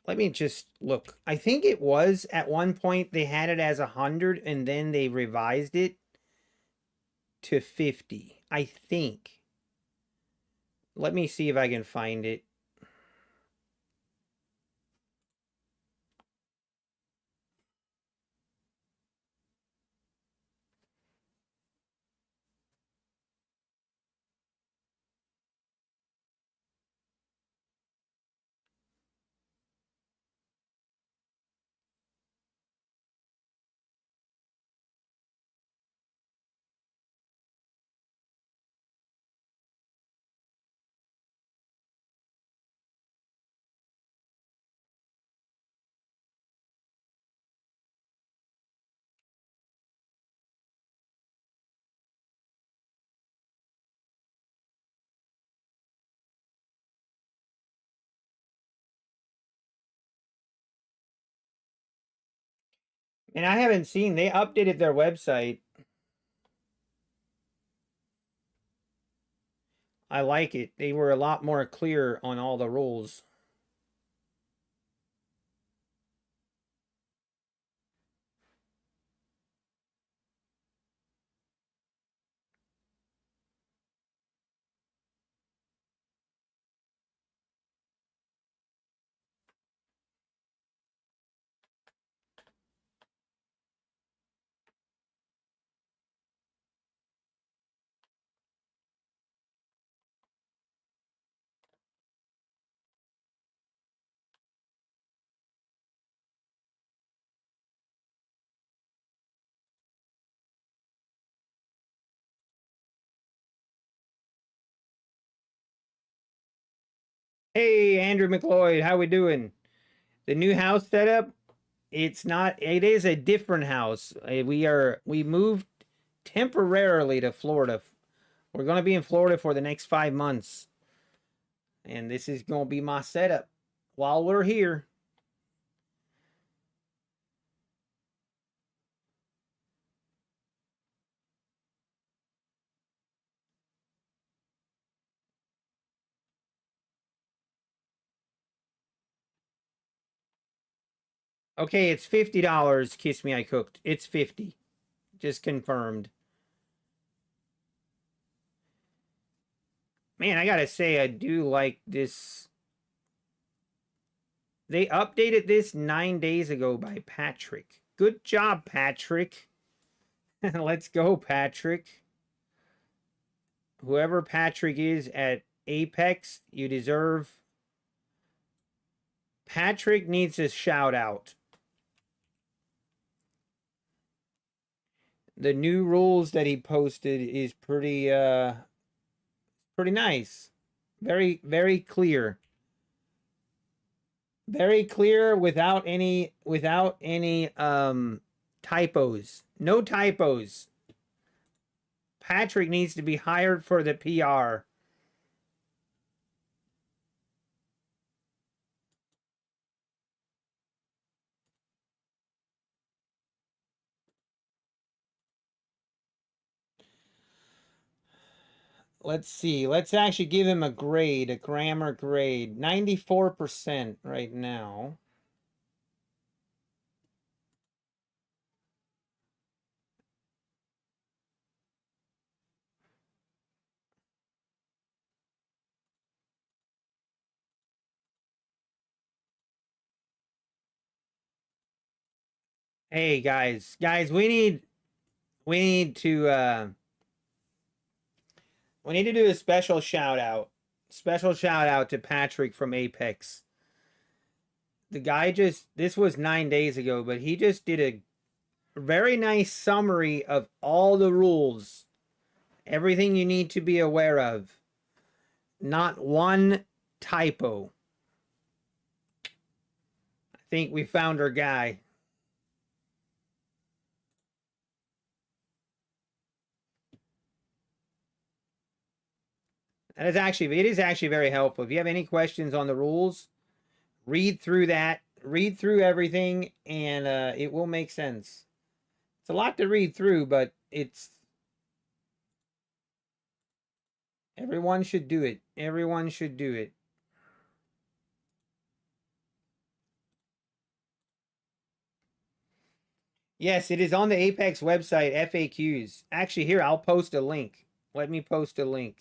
let me just look. I think it was at one point they had it as 100 and then they revised it to 50. I think. Let me see if I can find it. And I haven't seen, they updated their website. I like it. They were a lot more clear on all the rules. Hey, Andrew McLeod, how we doing? The new house setup, it's not, it is a different house. We moved temporarily to Florida. We're going to be in Florida for the next 5 months. And this is going to be my setup while we're here. Okay, it's $50. Kiss me, I cooked. It's 50. Just confirmed. Man, I gotta say, I do like this. They updated this 9 days ago by Patrick. Good job, Patrick. Let's go, Patrick. Whoever Patrick is at Apex, you deserve. Patrick needs a shout out. The new rules that he posted is pretty nice. Very clear. Very clear without any typos. No typos. Patrick needs to be hired for the PR. Let's see. Let's actually give him a grade, a grammar grade. 94% right now. Hey guys, we need to do a special shout out. Special shout out to Patrick from Apex. The guy this was 9 days ago, but he just did a very nice summary of all the rules. Everything you need to be aware of. Not one typo. I think we found our guy. It is actually very helpful. If you have any questions on the rules, read through that, read through everything, and it will make sense. It's a lot to read through, but everyone should do it. Everyone should do it. Yes, it is on the Apex website, FAQs. Actually, here, I'll post a link. Let me post a link.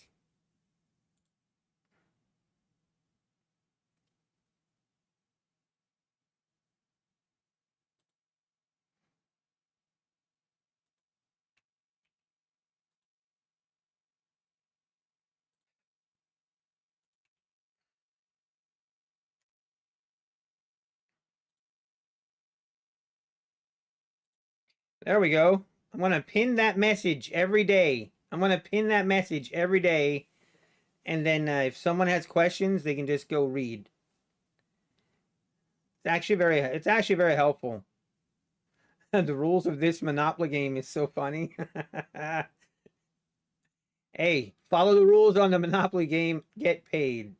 There we go. I'm going to pin that message every day. I'm going to pin that message every day. And then if someone has questions, they can just go read. It's actually very helpful. The rules of this Monopoly game is so funny. Hey, follow the rules on the Monopoly game, get paid.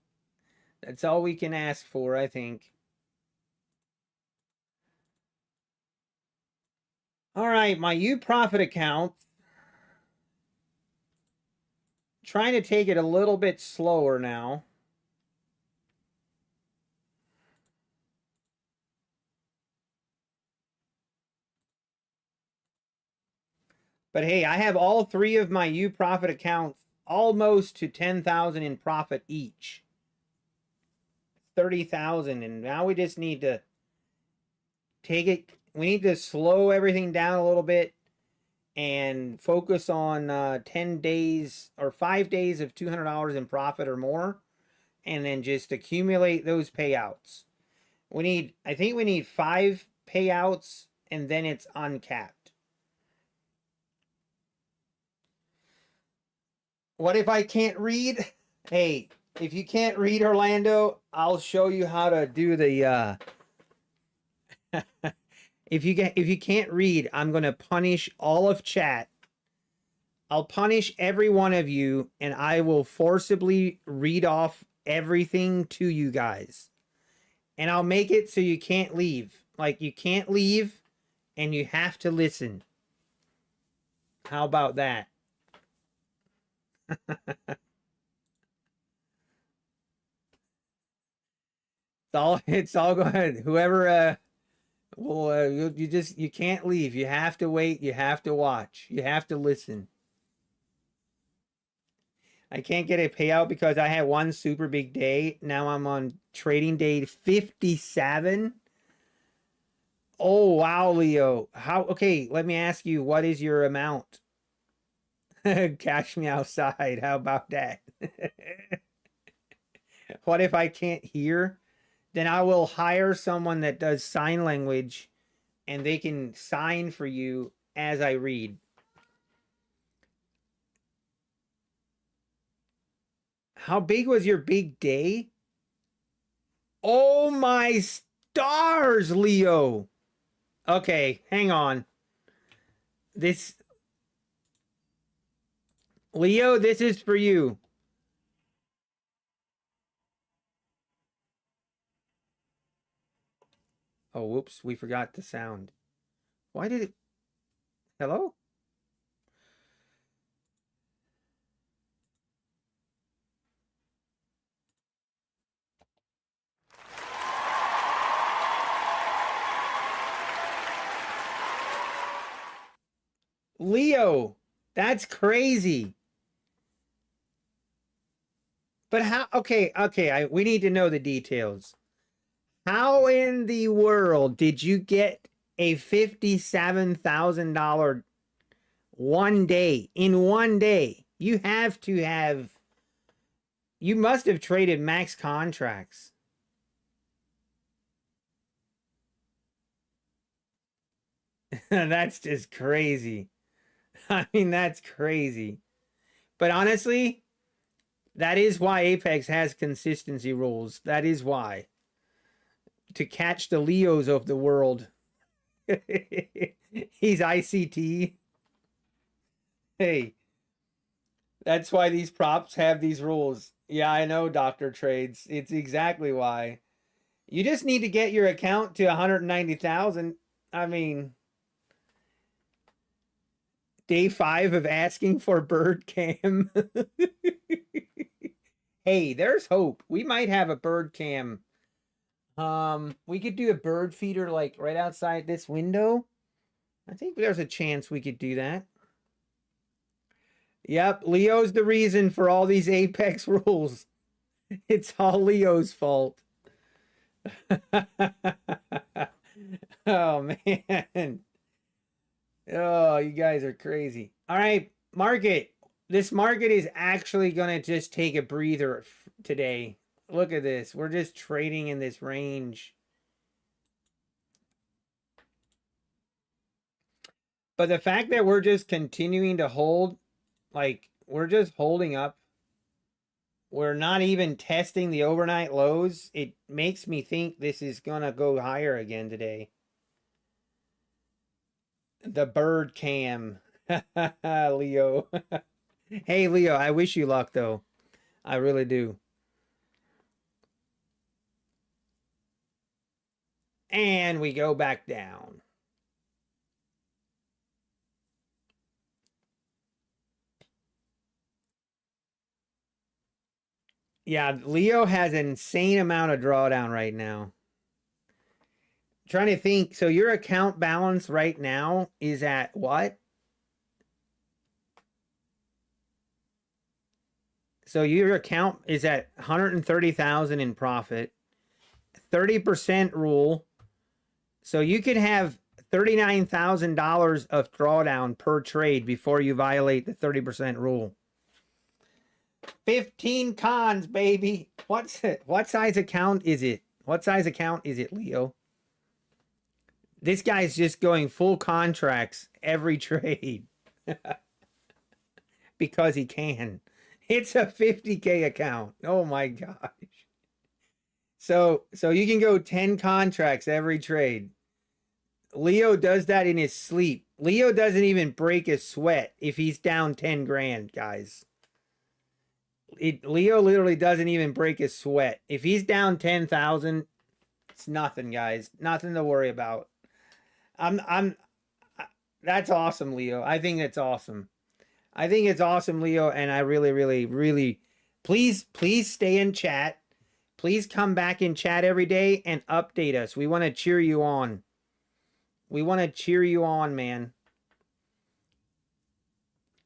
That's all we can ask for, I think. All right, my UProfit account. Trying to take it a little bit slower now. But hey, I have all three of my UProfit accounts almost to 10,000 in profit each. 30,000, and now we just need to take it. We need to slow everything down a little bit and focus on 10 days or 5 days of $200 in profit or more, and then just accumulate those payouts. I think we need 5 payouts, and then it's uncapped. What if I can't read? Hey, If you can't read, Orlando, I'll show you how to do the if you can't read, I'm going to punish all of chat. I'll punish every one of you, and I will forcibly read off everything to you guys. And I'll make it so you can't leave. Like, you can't leave, and you have to listen. How about that? It's all good. Whoever well, you can't leave. You have to wait. You have to watch. You have to listen. I can't get a payout because I had one super big day. Now I'm on trading day 57. Oh, wow, Leo. Okay, let me ask you, what is your amount? Cash me outside. How about that? What if I can't hear? Then I will hire someone that does sign language and they can sign for you as I read. How big was your big day? Oh my stars, Leo. Okay, hang on. Leo, this is for you. Oh, whoops, we forgot the sound. Why did it... Hello? Leo, that's crazy. But how... Okay, we need to know the details. How in the world did you get a $57,000 one day, in one day? You must have traded max contracts. That's just crazy. I mean, that's crazy. But honestly, that is why Apex has consistency rules. That is why. To catch the Leos of the world. He's ICT. Hey, that's why these props have these rules. Yeah, I know, Dr. Trades. It's exactly why. You just need to get your account to 190,000. I mean, day 5 of asking for bird cam. Hey, there's hope. We might have a bird cam. We could do a bird feeder like right outside this window. I think there's a chance we could do that. Yep, Leo's the reason for all these Apex rules. It's all Leo's fault. Oh, man. Oh, you guys are crazy. All right, market. This market is actually going to just take a breather today. Look at this. We're just trading in this range. But the fact that we're just continuing to hold, like, we're just holding up. We're not even testing the overnight lows. It makes me think this is going to go higher again today. The bird cam. Leo. Hey, Leo, I wish you luck, though. I really do. And we go back down. Yeah, Leo has an insane amount of drawdown right now. Trying to think. So your account balance right now is at what? So your account is at 130,000 in profit. 30% rule. So you could have $39,000 of drawdown per trade before you violate the 30% rule. 15 cons, baby. What size account is it? What size account is it, Leo? This guy's just going full contracts every trade. Because he can. It's a 50K account. Oh my gosh. So you can go 10 contracts every trade. Leo does that in his sleep. Leo doesn't even break a sweat if he's down 10 grand, guys. Leo literally doesn't even break a sweat. If he's down 10,000, it's nothing, guys. Nothing to worry about. That's awesome, Leo. I think that's awesome. I think it's awesome, Leo, and I really please stay in chat. Please come back in chat every day and update us. We want to cheer you on. We want to cheer you on, man.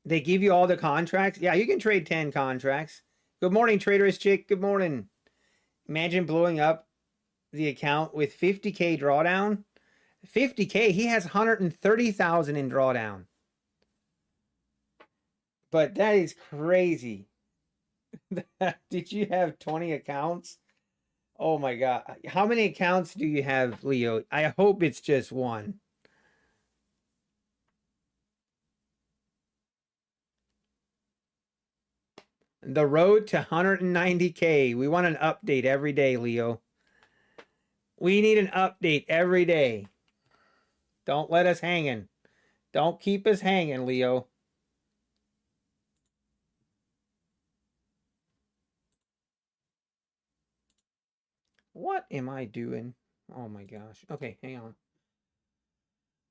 They give you all the contracts? Yeah, you can trade 10 contracts. Good morning, Trader's Chick. Good morning. Imagine blowing up the account with 50K drawdown. 50K, he has 130,000 in drawdown. But that is crazy. Did you have 20 accounts? Oh my God. How many accounts do you have, Leo? I hope it's just one. The road to 190K. We want an update every day, Leo. We need an update every day. Don't let us hanging. Don't keep us hanging, Leo. What am I doing? Oh my gosh. Okay, hang on.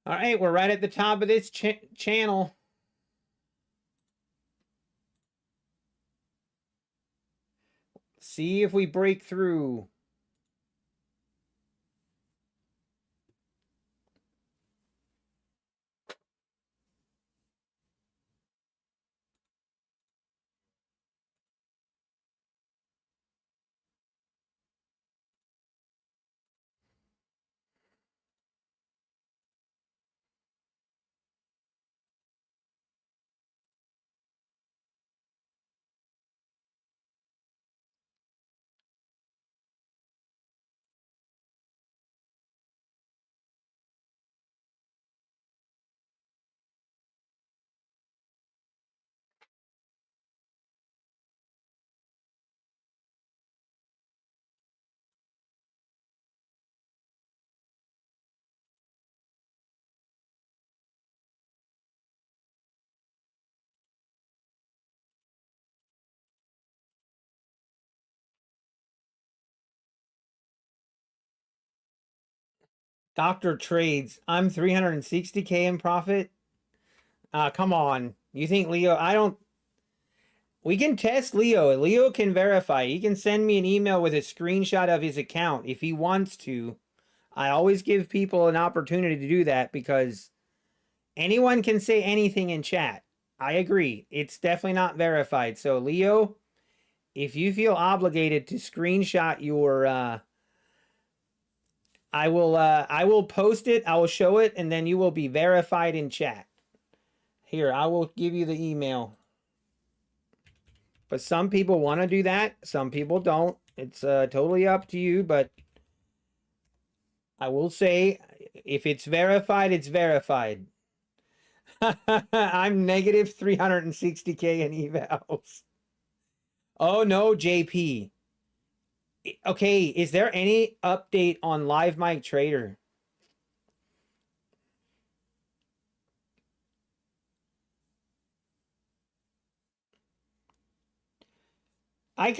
All right, we're right at the top of this channel. See if we break through. Dr. Trades, I'm 360K in profit. Come on. You think Leo, we can test Leo. Leo can verify. He can send me an email with a screenshot of his account if he wants to. I always give people an opportunity to do that because anyone can say anything in chat. I agree. It's definitely not verified. So Leo, if you feel obligated to screenshot your I will post it, I will show it, and then you will be verified in chat. Here, I will give you the email. But some people want to do that, some people don't. It's totally up to you, but I will say if it's verified, it's verified. I'm negative 360K in evals. Oh no, JP. Okay, is there any update on Live Mic Trader? I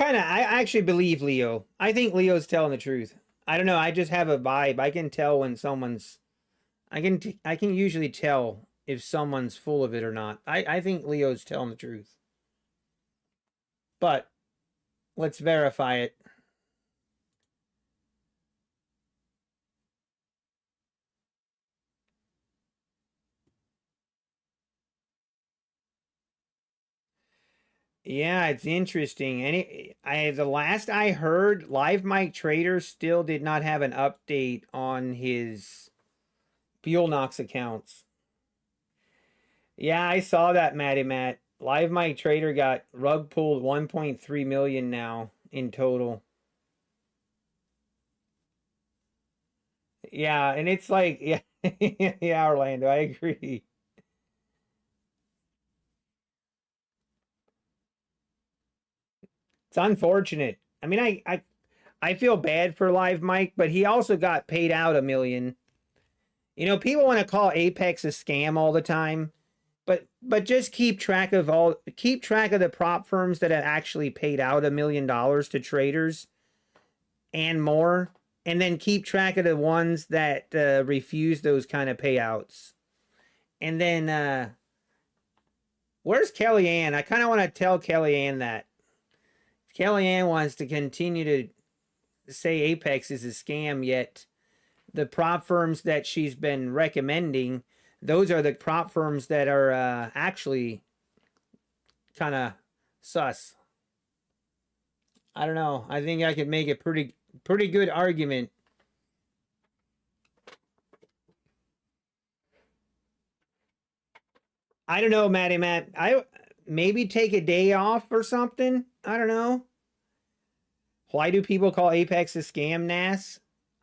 actually believe Leo. I think Leo's telling the truth. I don't know. I just have a vibe. I can tell when someone's. I can usually tell if someone's full of it or not. I think Leo's telling the truth. But let's verify it. Yeah, it's interesting. The last I heard, Live Mic Trader still did not have an update on his Buellnox accounts. Yeah, I saw that, Matty Matt. Live Mic Trader got rug pulled 1.3 million now in total. Yeah, and it's like, yeah, yeah, Orlando, I agree. It's unfortunate. I mean, I feel bad for Live Mike, but he also got paid out $1 million. You know, people want to call Apex a scam all the time, but just keep track of the prop firms that have actually paid out $1 million to traders and more, and then keep track of the ones that refuse those kind of payouts. And then where's Kellyanne? I kind of want to tell Kellyanne that. Kellyanne wants to continue to say Apex is a scam, yet the prop firms that she's been recommending, those are the prop firms that are actually kind of sus. I don't know. I think I could make a pretty good argument. I don't know, Matty Matt. I maybe take a day off or something. I don't know. Why do people call Apex a scam, Nas?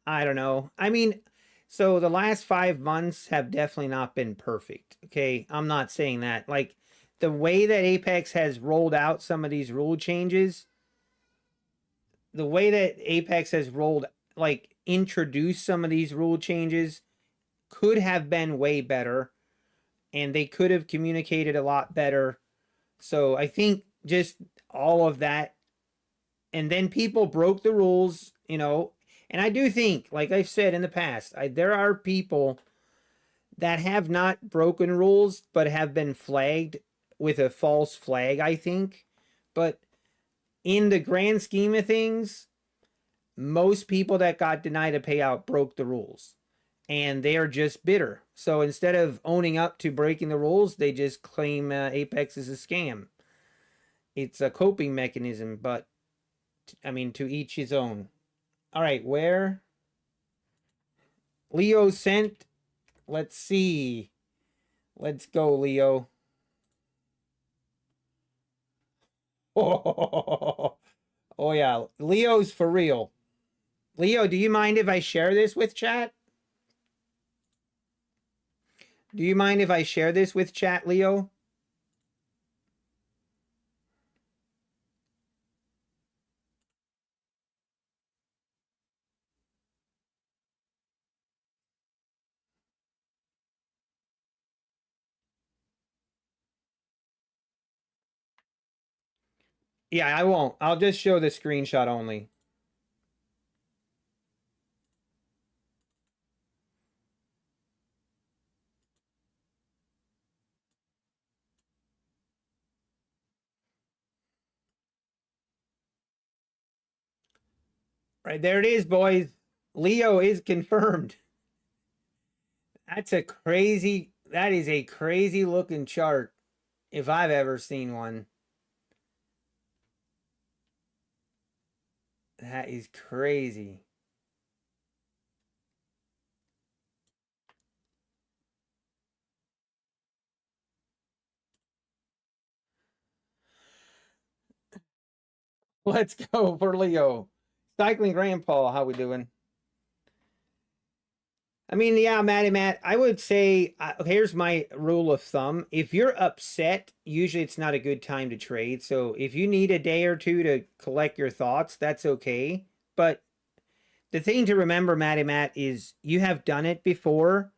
I don't know. I mean, so the last 5 months have definitely not been perfect. Okay, I'm not saying that. Like the way that Apex has rolled out some of these rule changes, the way that Apex has introduced some of these rule changes could have been way better, and they could have communicated a lot better. So I think just all of that, and then people broke the rules, you know. And I do think, like I've said in the past, there are people that have not broken rules but have been flagged with a false flag, I think. But in the grand scheme of things, most people that got denied a payout broke the rules, and they are just bitter. So instead of owning up to breaking the rules, they just claim Apex is a scam. It's a coping mechanism, but I mean, to each his own. All right, where? Leo sent. Let's see. Let's go, Leo. Oh, oh yeah, Leo's for real. Leo, do you mind if I share this with chat? Do you mind if I share this with chat, Leo? Yeah, I won't. I'll just show the screenshot only. Right, there it is, boys. Leo is confirmed. That is a crazy looking chart if I've ever seen one. That is crazy. Let's go for Leo. Cycling Grandpa, how we doing? I mean, yeah, Matt, I would say here's my rule of thumb. If you're upset, usually it's not a good time to trade. So if you need a day or two to collect your thoughts, that's okay. But the thing to remember, Matt, is you have done it before.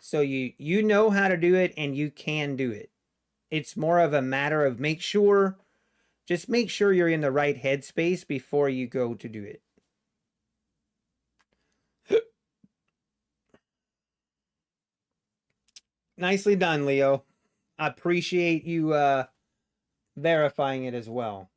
So you know how to do it and you can do it. It's more of a matter of just make sure you're in the right headspace before you go to do it. Nicely done, Leo. I appreciate you verifying it as well.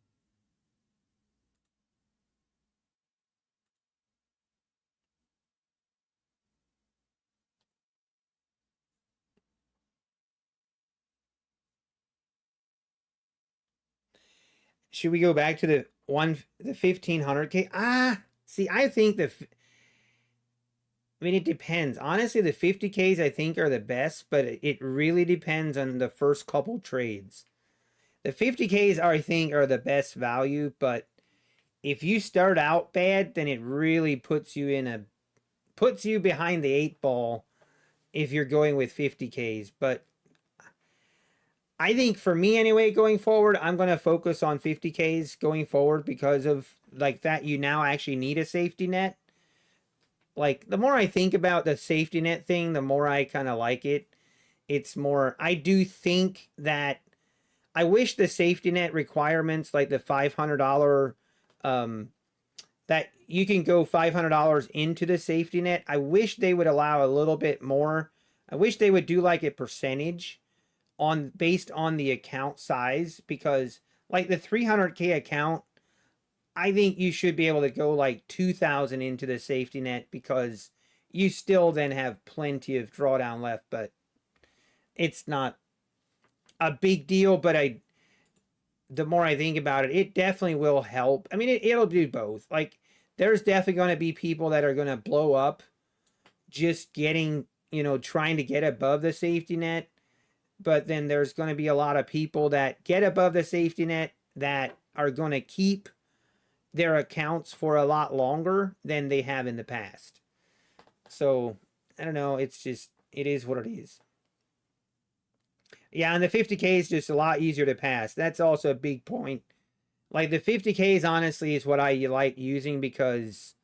Should we go back to the 1500K? See, I think I mean, it depends. Honestly, the 50Ks I think are the best, but it really depends on the first couple trades. The 50Ks I think are the best value, but if you start out bad, then it really puts you behind the 8 ball if you're going with 50Ks. But I think for me anyway, going forward, I'm going to focus on 50Ks going forward because of like that. You now actually need a safety net. Like the more I think about the safety net thing, the more I kind of like it. It's more, I do think that I wish the safety net requirements, like the $500, um, that you can go $500 into the safety net. I wish they would allow a little bit more. I wish they would do like a percentage on based on the account size, because like the 300K account, I think you should be able to go like 2,000 into the safety net because you still then have plenty of drawdown left, but it's not a big deal. But the more I think about it, it definitely will help. I mean, it'll do both. Like there's definitely going to be people that are going to blow up just getting, trying to get above the safety net. But then there's going to be a lot of people that get above the safety net that are going to keep their accounts for a lot longer than they have in the past. So I don't know. It's just, it is what it is. Yeah, and the 50K is just a lot easier to pass. That's also a big point. Like the 50Ks honestly is what I like using because,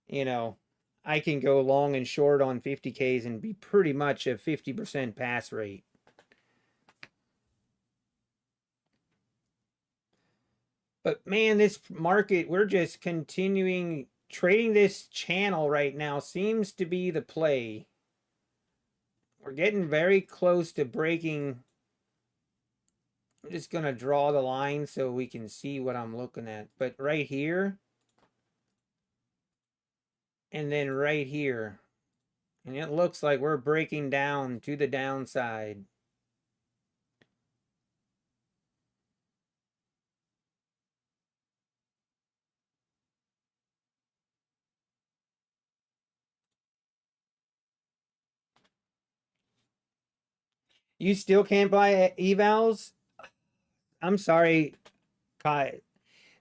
I can go long and short on 50Ks and be pretty much a 50% pass rate. But man, this market, we're just continuing trading this channel right now seems to be the play. We're getting very close to breaking. I'm just going to draw the line so we can see what I'm looking at. But right here, and then right here. And it looks like we're breaking down to the downside. You still can't buy evals? I'm sorry, Kai.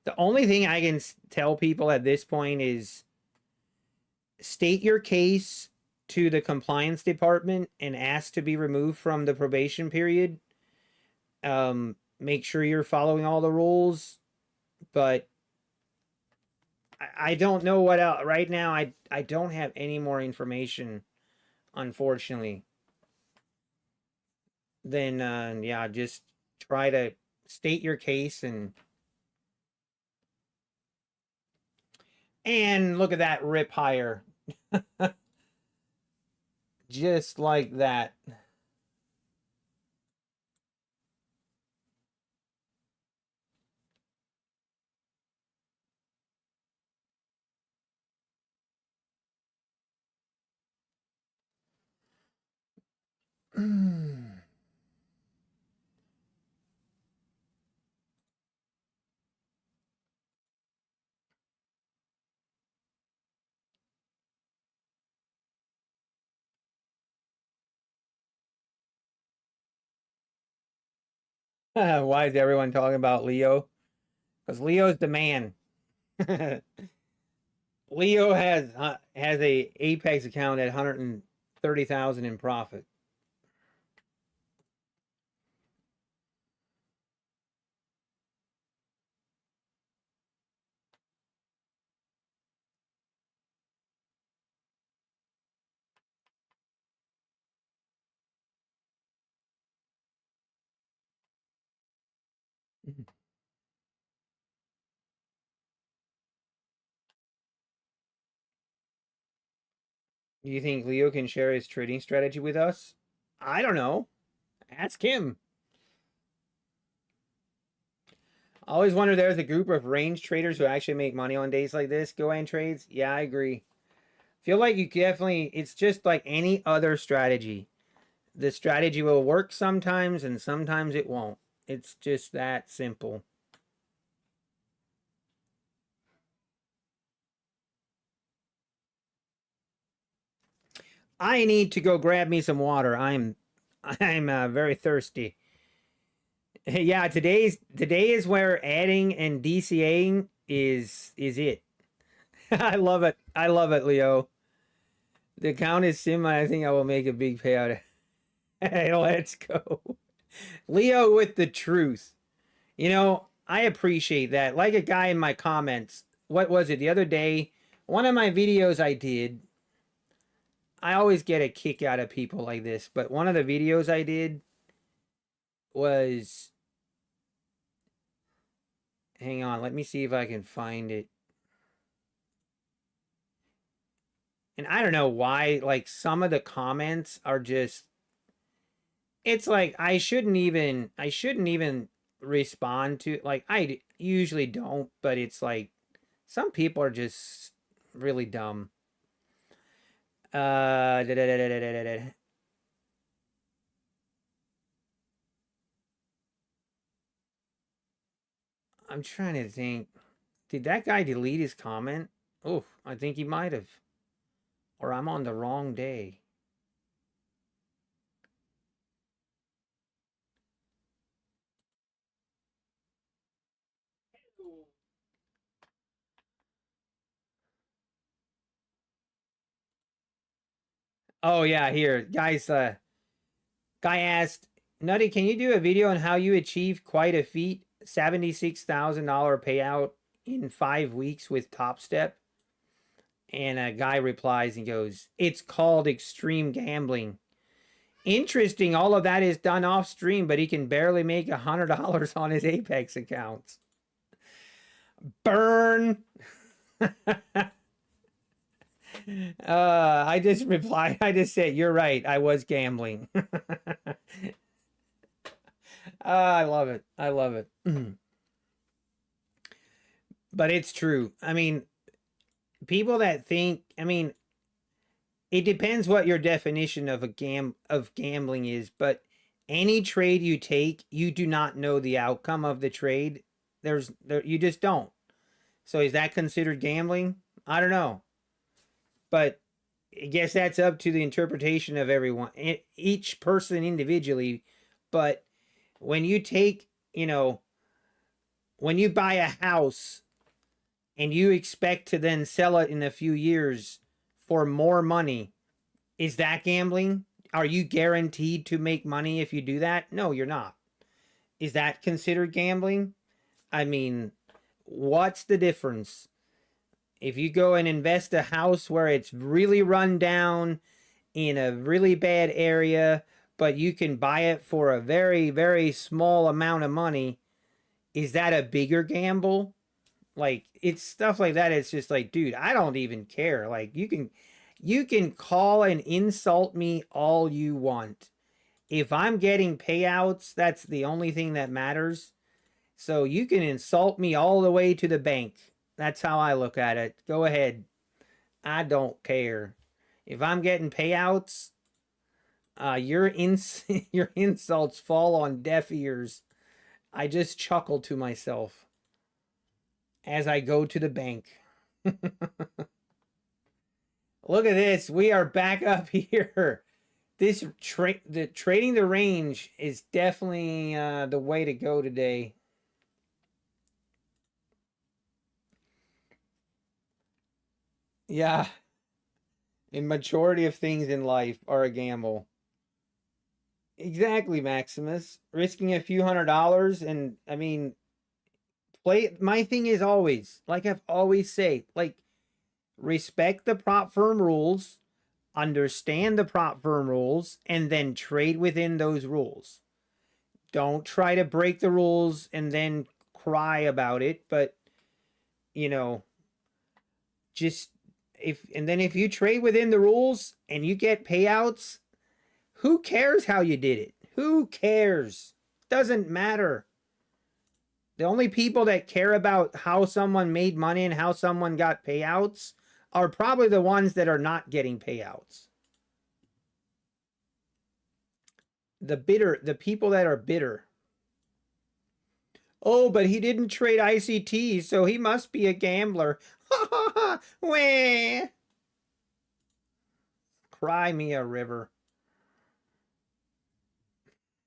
The only thing I can tell people at this point is state your case to the compliance department and ask to be removed from the probation period. Make sure you're following all the rules, but I don't know what else right now. I don't have any more information, unfortunately. Then yeah, just try to state your case and look at that, rip higher. Just like that. Why is everyone talking about Leo? Because Leo's the man. Leo has a Apex account at 130,000 in profit. Do you think Leo can share his trading strategy with us? I don't know. Ask him. I always wonder there's a group of range traders who actually make money on days like this. Go and trades. Yeah, I agree. Feel like you definitely, it's just like any other strategy. The strategy will work sometimes and sometimes it won't. It's just that simple. I need to go grab me some water. I'm very thirsty. Yeah, today is where adding and DCAing is it. I love it. I love it, Leo. The account is sim. I think I will make a big payout. Hey, let's go. Leo with the truth. You know, I appreciate that. Like a guy in my comments, what was it the other day? One of my videos I did, I always get a kick out of people like this, but one of the videos I did was, hang on, let me see if I can find it. And I don't know why, like, some of the comments are just, it's like I shouldn't even respond to, like, I usually don't, but it's like some people are just really dumb. Da, da, da, da, da, da, da. I'm trying to think. Did that guy delete his comment? Oh, I think he might have. Or I'm on the wrong day. Oh yeah, here. Guys, guy asked, Nutty, can you do a video on how you achieved quite a feat? $76,000 payout in 5 weeks with Top Step? And a guy replies and goes, it's called extreme gambling. Interesting, all of that is done off stream, but he can barely make $100 on his Apex accounts. Burn. I just replied, I just said, you're right, I was gambling. I love it. I love it. But it's true. I mean, people that think, I mean, it depends what your definition of gambling is, but any trade you take, you do not know the outcome of the trade. You just don't. So is that considered gambling? I don't know. But I guess that's up to the interpretation of everyone, each person individually. But when you take, you know, when you buy a house and you expect to then sell it in a few years for more money, is that gambling? Are you guaranteed to make money if you do that? No, you're not. Is that considered gambling? I mean, what's the difference? If you go and invest a house where it's really run down in a really bad area, but you can buy it for a very, very small amount of money, is that a bigger gamble? Like, it's stuff like that. It's just like, dude, I don't even care. Like, you can call and insult me all you want. If I'm getting payouts, that's the only thing that matters. So you can insult me all the way to the bank. That's how I look at it. Go ahead. I don't care. If I'm getting payouts, your your insults fall on deaf ears. I just chuckle to myself as I go to the bank. Look at this. We are back up here. This trading the range is definitely the way to go today. Yeah. A majority of things in life are a gamble. Exactly, Maximus. Risking a few $100s, and I mean, play. My thing is always, like I've always say, like, respect the prop firm rules, understand the prop firm rules, and then trade within those rules. Don't try to break the rules and then cry about it, but you know, just if you trade within the rules and you get payouts, who cares how you did it? Who cares? Doesn't matter. The only people that care about how someone made money and how someone got payouts are probably the ones that are not getting payouts. The people that are bitter. Oh, but he didn't trade ICT, so he must be a gambler. Ha ha ha! Wah! Cry me a river.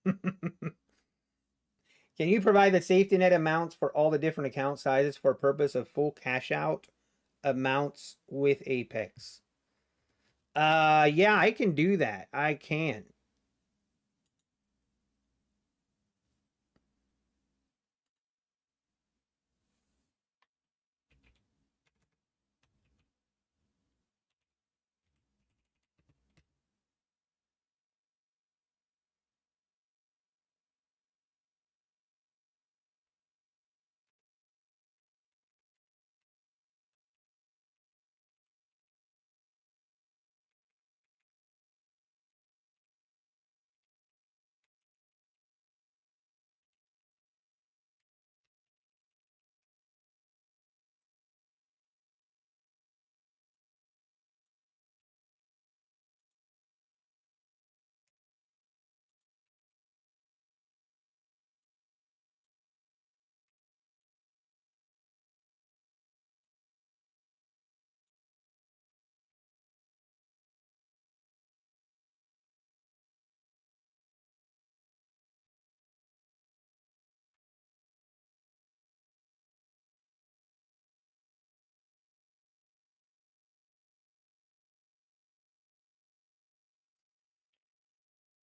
Can you provide the safety net amounts for all the different account sizes for purpose of full cash out amounts with Apex? Yeah, I can do that. I can.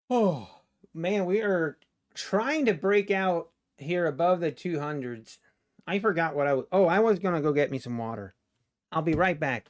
Oh, man, we are trying to break out here above the 200s. I forgot what I was. Oh, I was going to go get me some water. I'll be right back.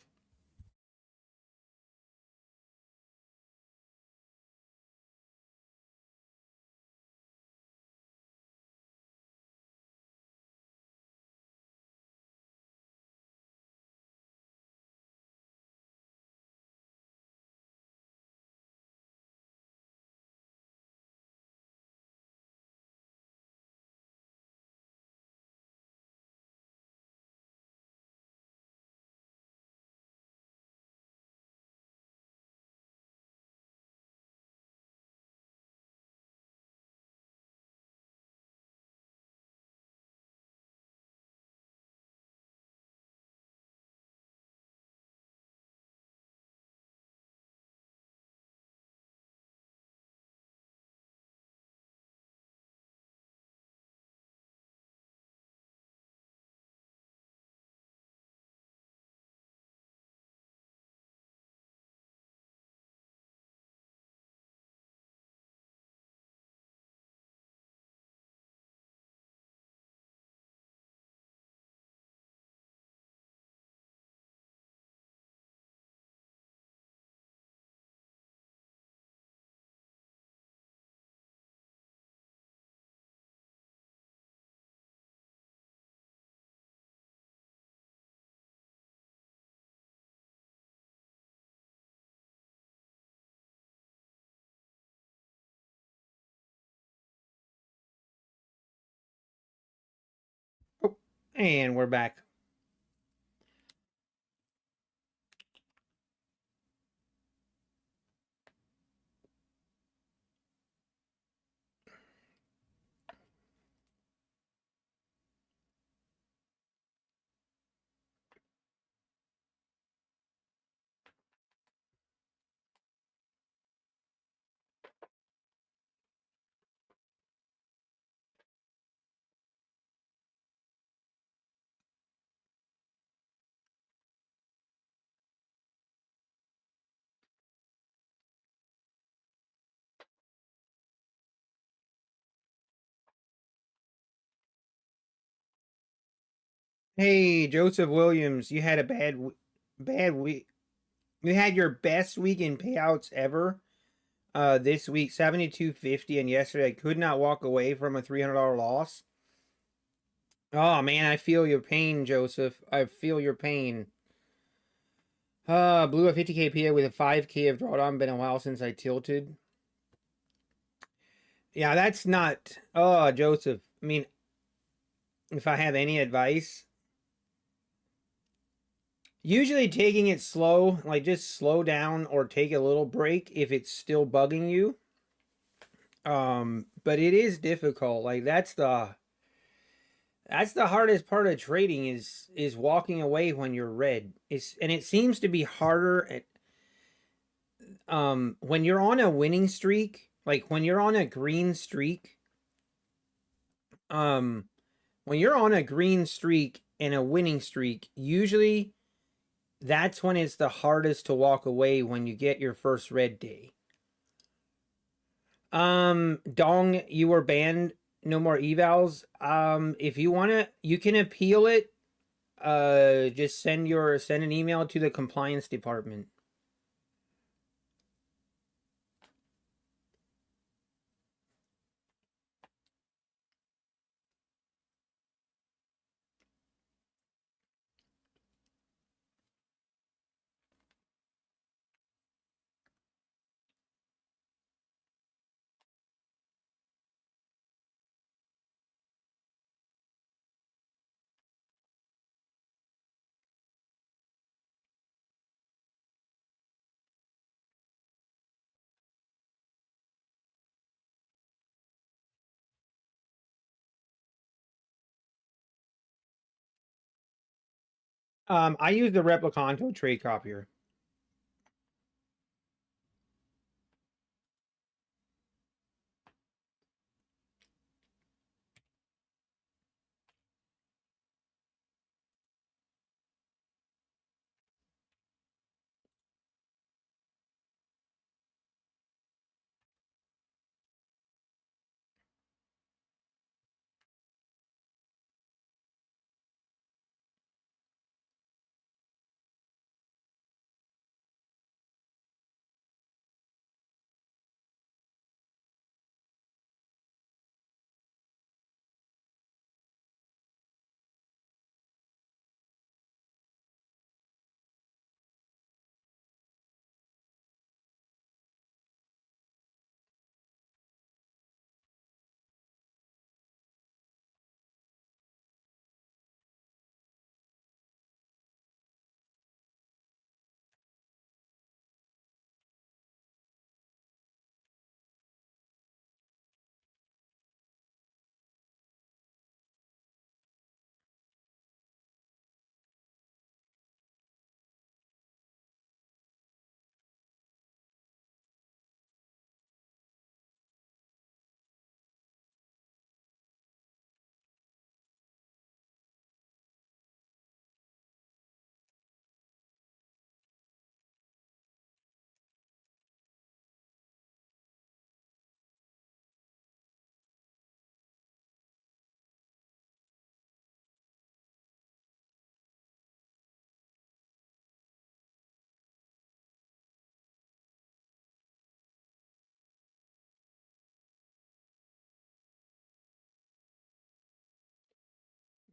Oh, and we're back. Hey, Joseph Williams, you had a bad week. You had your best week in payouts ever. This week 72.50, and yesterday I could not walk away from a $300 loss. Oh man, I feel your pain, Joseph. I feel your pain. Blew a 50k PA with a 5k of drawdown. Been a while since I tilted. Yeah, that's not. Oh, Joseph. I mean, if I have any advice, usually taking it slow, like just slow down or take a little break if it's still bugging you. But it is difficult. Like that's the hardest part of trading is walking away when you're red. And it seems to be harder at when you're on a winning streak, like when you're on a green streak, um when you're on a green streak and a winning streak, usually that's when it's the hardest to walk away when you get your first red day. Dong, you were banned. No more evals. If you wanna, you can appeal it. Just send an email to the compliance department. I use the Replicanto trade copier.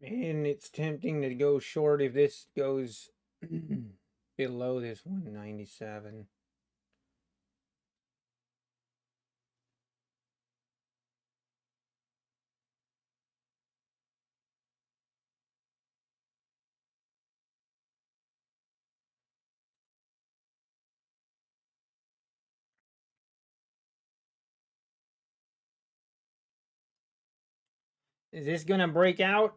And it's tempting to go short if this goes below this 197. Is this going to break out?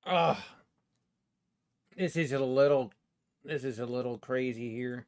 Oh, this is a little crazy here.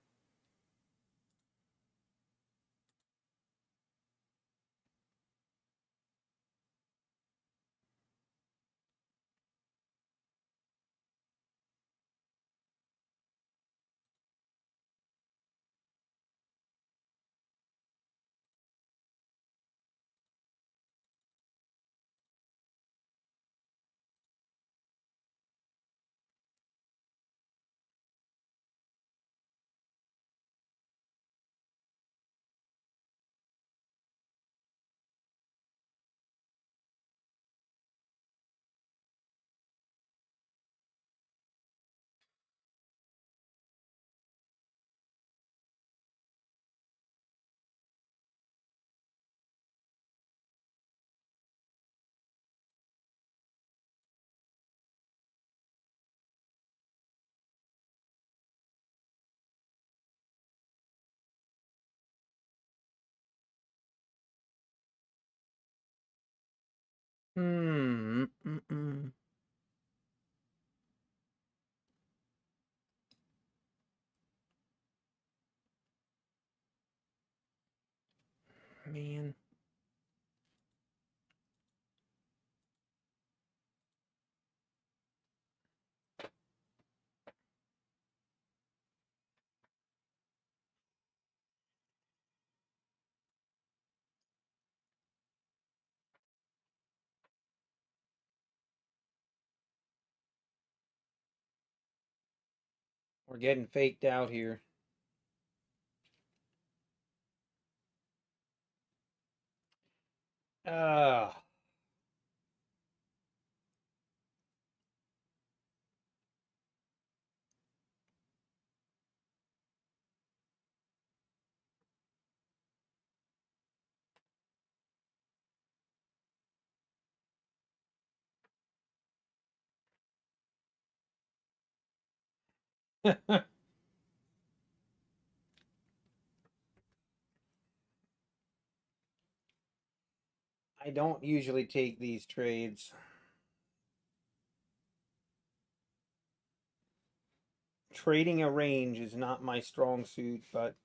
Hmm. Man. We're getting faked out here. Uh, I don't usually take these trades. Trading a range is not my strong suit, but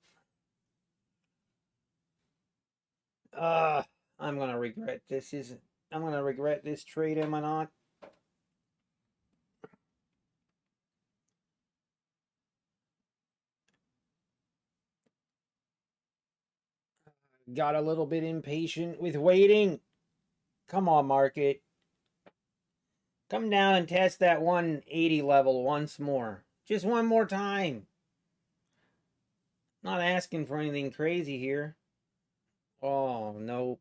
uh I'm gonna regret this. I'm gonna regret this trade, am I not? Got a little bit impatient with waiting. Come on, market. Come down and test that 180 level once more. Just one more time. Not asking for anything crazy here. Oh, no.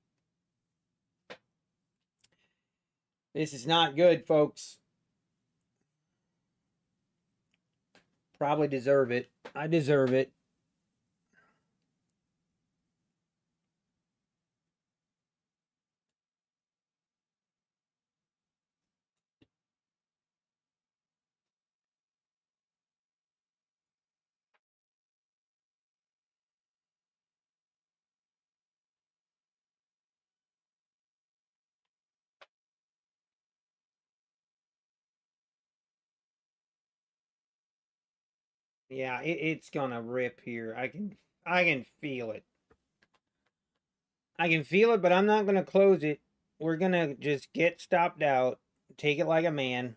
This is not good, folks. Probably deserve it. I deserve it. Yeah, it's gonna rip here. I can feel it. I can feel it, but I'm not gonna close it. We're gonna just get stopped out. Take it like a man.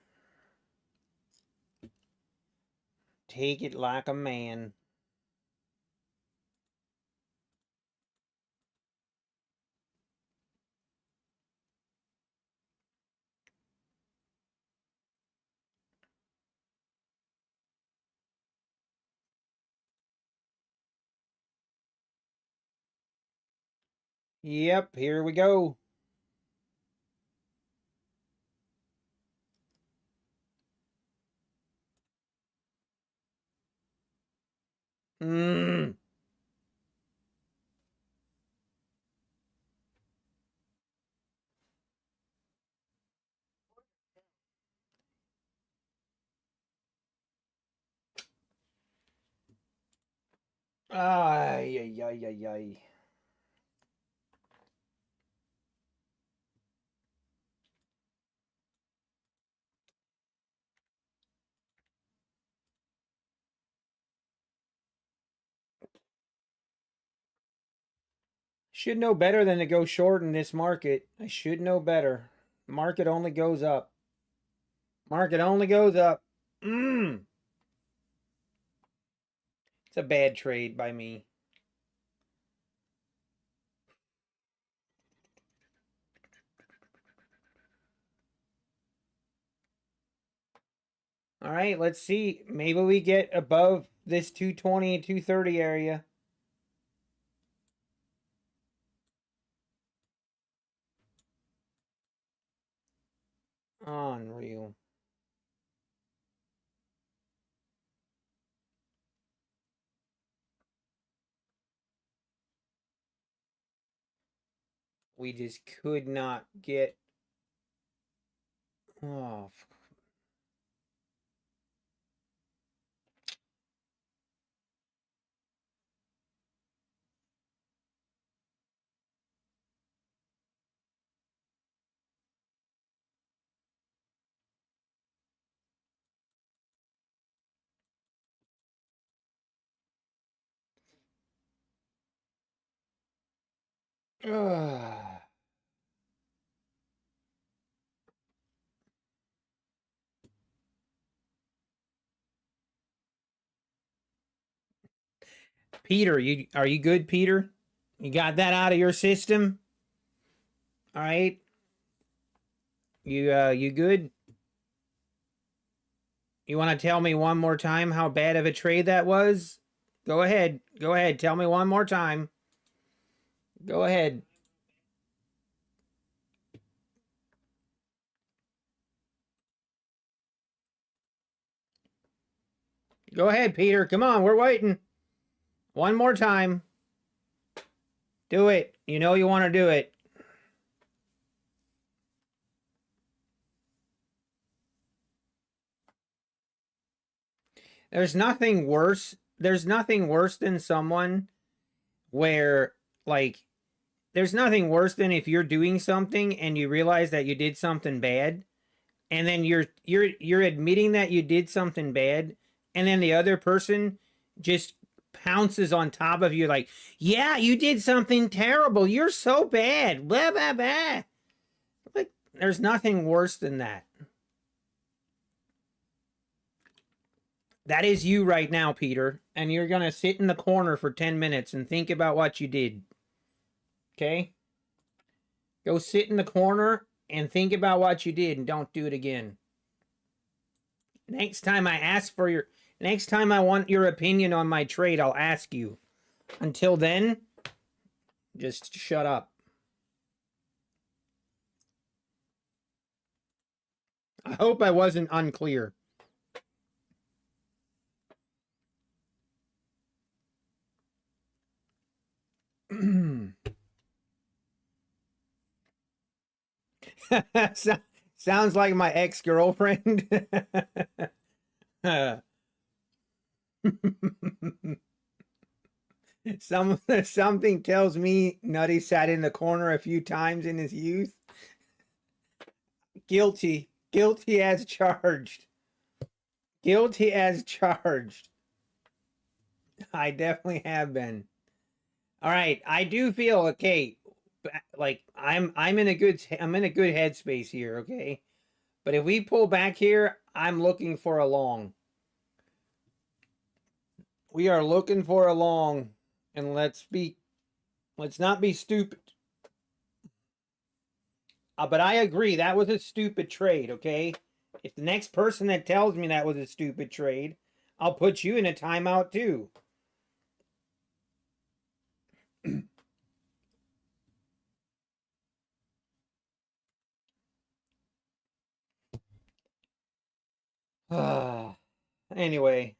Take it like a man. Yep, here we go. Mmm. Ay, ay, ay, ay, ay. Should know better than to go short in this market. I should know better. Market only goes up. Market only goes up. Mmm. It's a bad trade by me. All right, let's see. Maybe we get above this 220 and 230 area. Unreal. We just could not get. Oh. Peter, are you good, Peter? You got that out of your system? All right. You good? You want to tell me one more time how bad of a trade that was? Go ahead. Go ahead. Tell me one more time. Go ahead. Go ahead, Peter. Come on, we're waiting. One more time. Do it. You know you want to do it. There's nothing worse. There's nothing worse than someone where, like, there's nothing worse than if you're doing something and you realize that you did something bad, and then you're admitting that you did something bad, and then the other person just pounces on top of you like, yeah, you did something terrible, you're so bad, blah blah blah. Like, there's nothing worse than that. That is you right now, Peter, and you're gonna sit in the corner for 10 minutes and think about what you did. Okay, go sit in the corner and think about what you did, and don't do it again. Next time I want your opinion on my trade, I'll ask you. Until then, just shut up. I hope I wasn't unclear. Sounds like my ex-girlfriend. Something tells me Nutty sat in the corner a few times in his youth. Guilty as charged. Guilty as charged. I definitely have been. All right, I do feel okay. Like I'm in a good headspace here, okay? But if we pull back here, I'm looking for a long. We are looking for a long, and let's not be stupid. But I agree, that was a stupid trade, okay? If the next person that tells me that was a stupid trade, I'll put you in a timeout too. Anyway.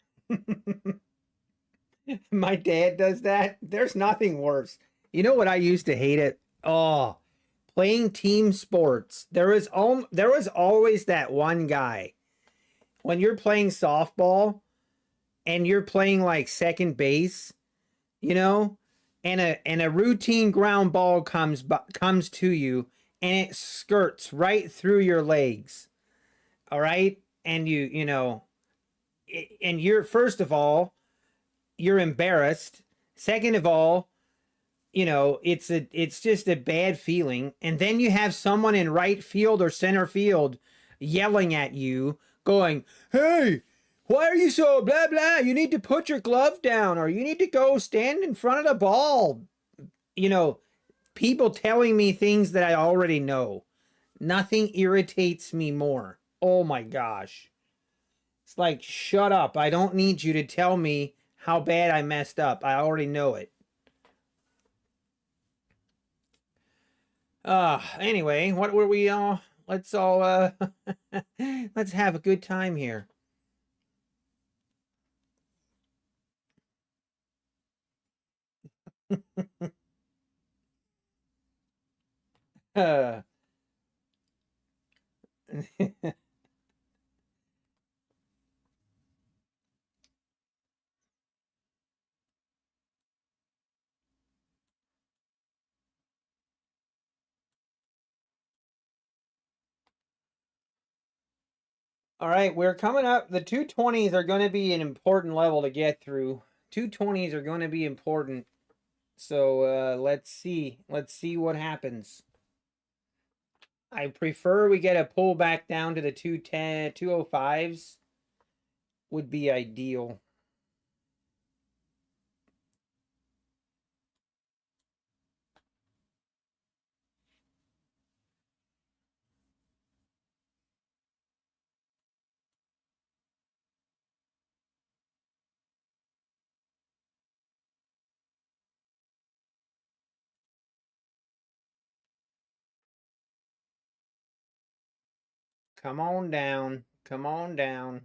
My dad does that. There's nothing worse. You know what I used to hate it? Oh, playing team sports. There was always that one guy when you're playing softball and you're playing like second base, you know, and a routine ground ball comes to you and it skirts right through your legs. All right? And you know, and you're first of all, you're embarrassed. Second of all, you know, it's just a bad feeling. And then you have someone in right field or center field yelling at you, going, "Hey, why are you so blah blah? You need to put your glove down, or you need to go stand in front of the ball." You know, people telling me things that I already know. Nothing irritates me more. Oh my gosh. It's like, shut up. I don't need you to tell me how bad I messed up. I already know it. Anyway, what were we all? Let's all let's have a good time here. uh, all right, we're coming up. The 220s are going to be an important level to get through. 220s are going to be important. So let's see. Let's see what happens. I prefer we get a pull back down to the 210, 205s would be ideal. Come on down. Come on down.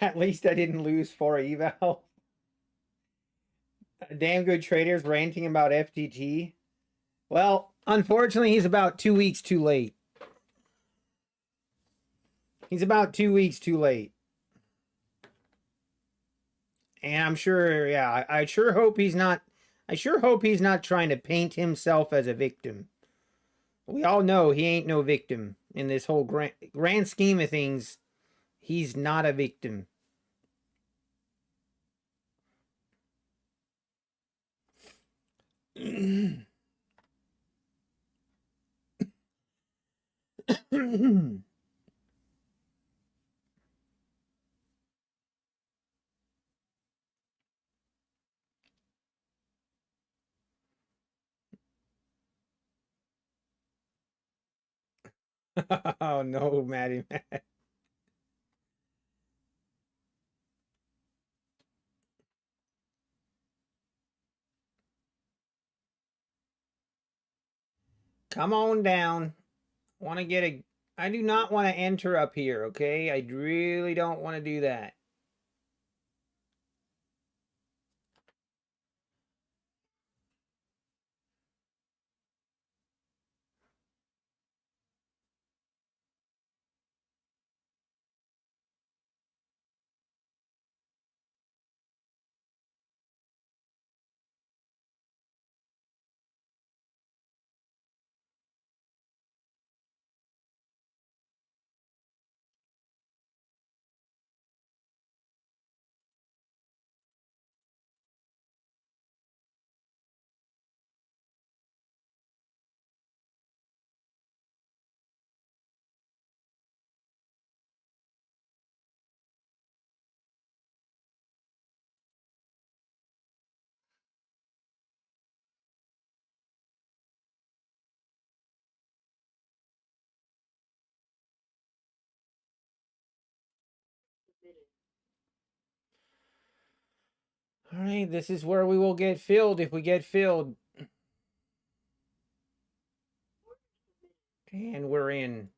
At least I didn't lose 4 eval. Damn good traders ranting about FTT. Well, unfortunately, he's about 2 weeks too late. He's about 2 weeks too late. And I'm sure, yeah, I sure hope he's not. I sure hope he's not trying to paint himself as a victim. We all know he ain't no victim in this whole grand scheme of things. He's not a victim. Oh no, Maddie. Come on down. Want to get a. I do not want to enter up here, okay? I really don't want to do that. All right, this is where we will get filled if we get filled. And we're in.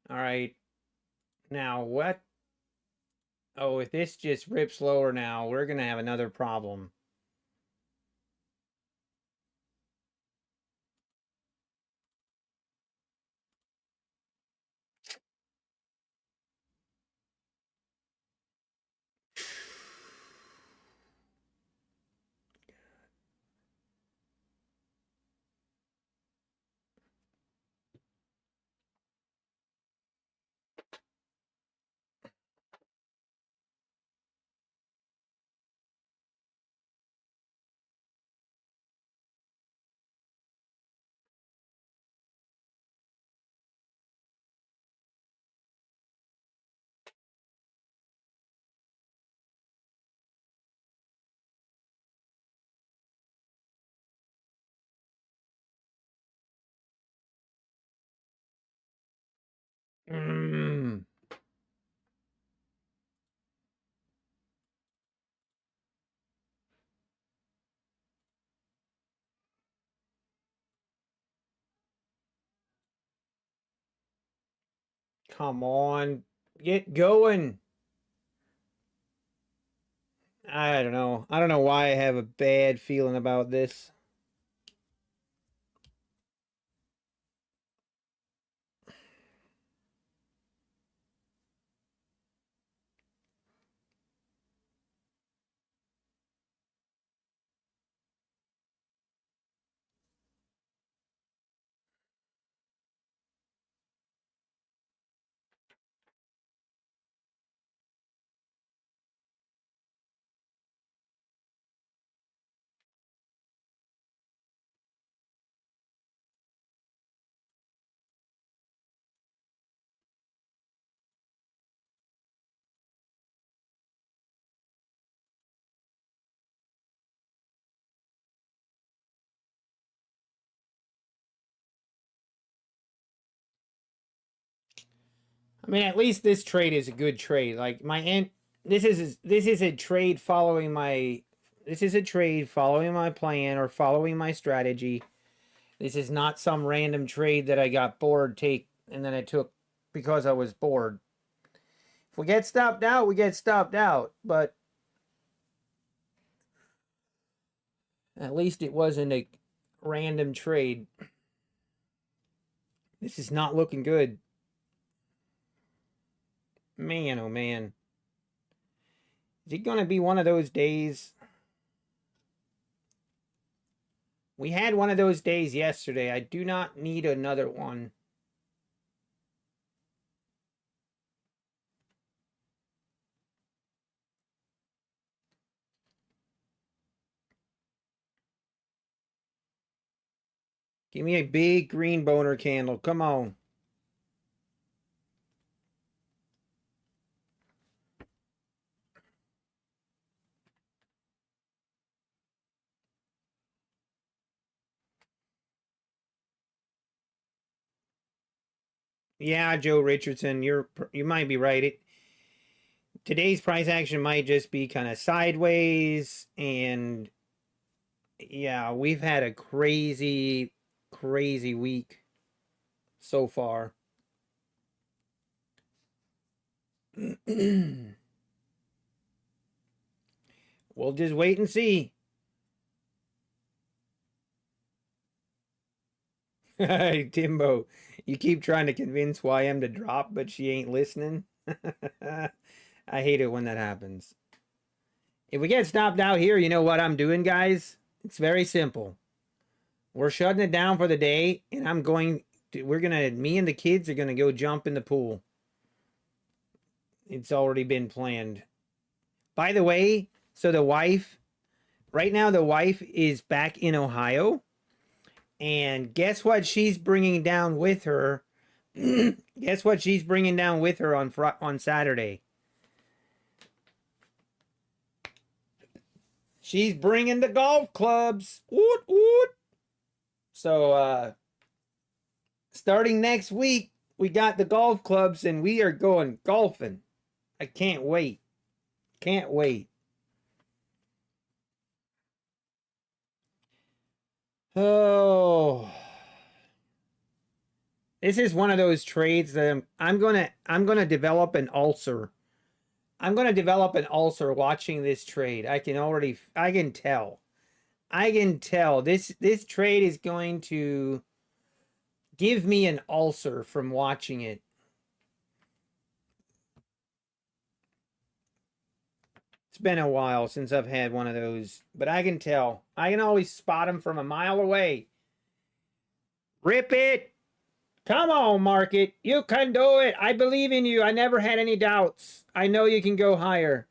All right. Now what? Oh, if this just rips lower now, we're going to have another problem. Mm. Come on. Get going. I don't know. I don't know why I have a bad feeling about this. I mean, at least this trade is a good trade. Like my end, this is a trade following my this is a trade following my plan or following my strategy. This is not some random trade that I got bored take and then I took because I was bored. If we get stopped out, we get stopped out, but at least it wasn't a random trade. This is not looking good. Man, oh man. Is it going to be one of those days? We had one of those days yesterday. I do not need another one. Give me a big green boner candle. Come on. Yeah, Joe Richardson, you might be right. Today's price action might just be kind of sideways, and yeah, we've had a crazy, crazy week so far. We'll just wait and see. Timbo, you keep trying to convince YM to drop, but she ain't listening. I hate it when that happens. If we get stopped out here, you know what I'm doing, guys? It's very simple. We're shutting it down for the day, and me and the kids are gonna go jump in the pool. It's already been planned. By the way, so right now, the wife is back in Ohio, and guess what she's bringing down with her? Guess what she's bringing down with her on Saturday? She's bringing the golf clubs. Woot woot. So starting next week, we got the golf clubs and we are going golfing. I can't wait. Can't wait. Oh. This is one of those trades that I'm gonna develop an ulcer. I'm gonna develop an ulcer watching this trade. I can tell. I can tell this trade is going to give me an ulcer from watching it. It's been a while since I've had one of those, but I can tell. I can always spot them from a mile away. Rip it! Come on, market. You can do it. I believe in you. I never had any doubts. I know you can go higher.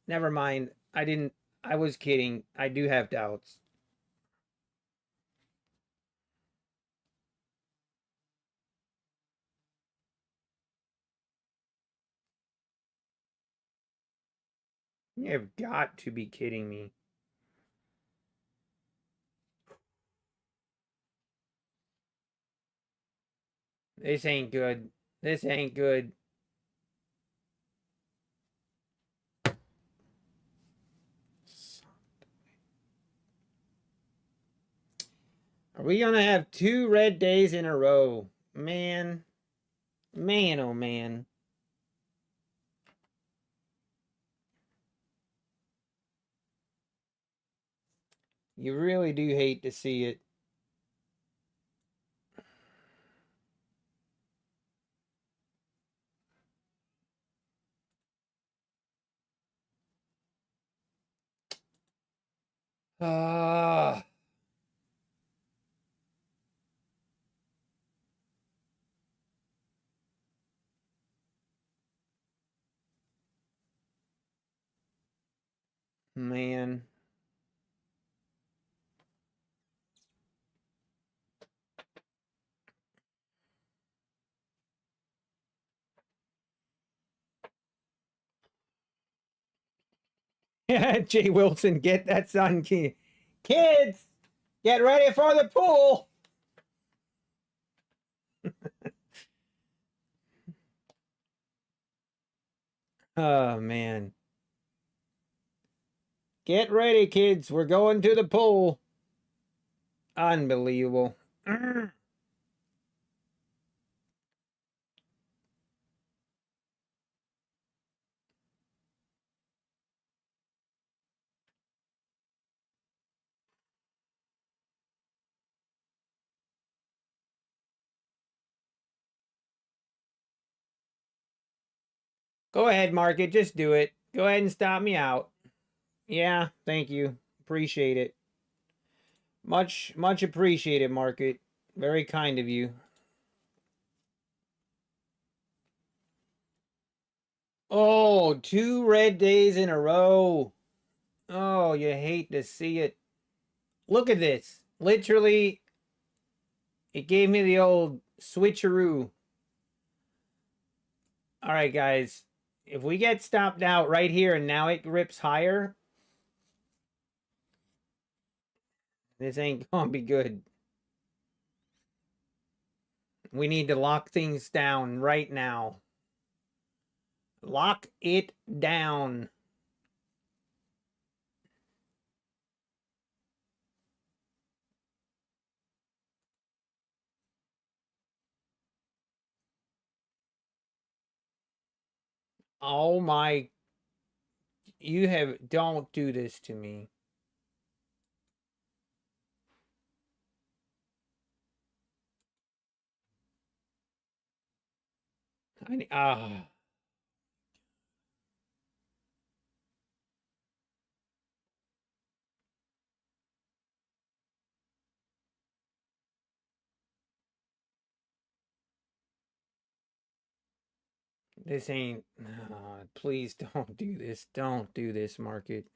Never mind. I was kidding. I do have doubts. You've got to be kidding me. This ain't good. This ain't good. Are we gonna have 2 red days in a row? Man. Man, oh man. You really do hate to see it. Ah. Man. Jay Wilson, get that son. Kids, get ready for the pool. Oh, man. Get ready, kids. We're going to the pool. Unbelievable. Go ahead, market. Just do it. Go ahead and stop me out. Yeah, thank you. Appreciate it. Much, much appreciated, market. Very kind of you. Oh, 2 red days in a row. Oh, you hate to see it. Look at this. Literally, it gave me the old switcheroo. All right, guys. If we get stopped out right here and now it rips higher, this ain't gonna be good. We need to lock things down right now. Lock it down. Oh my, don't do this to me. Ah. This ain't, please don't do this. Don't do this, market.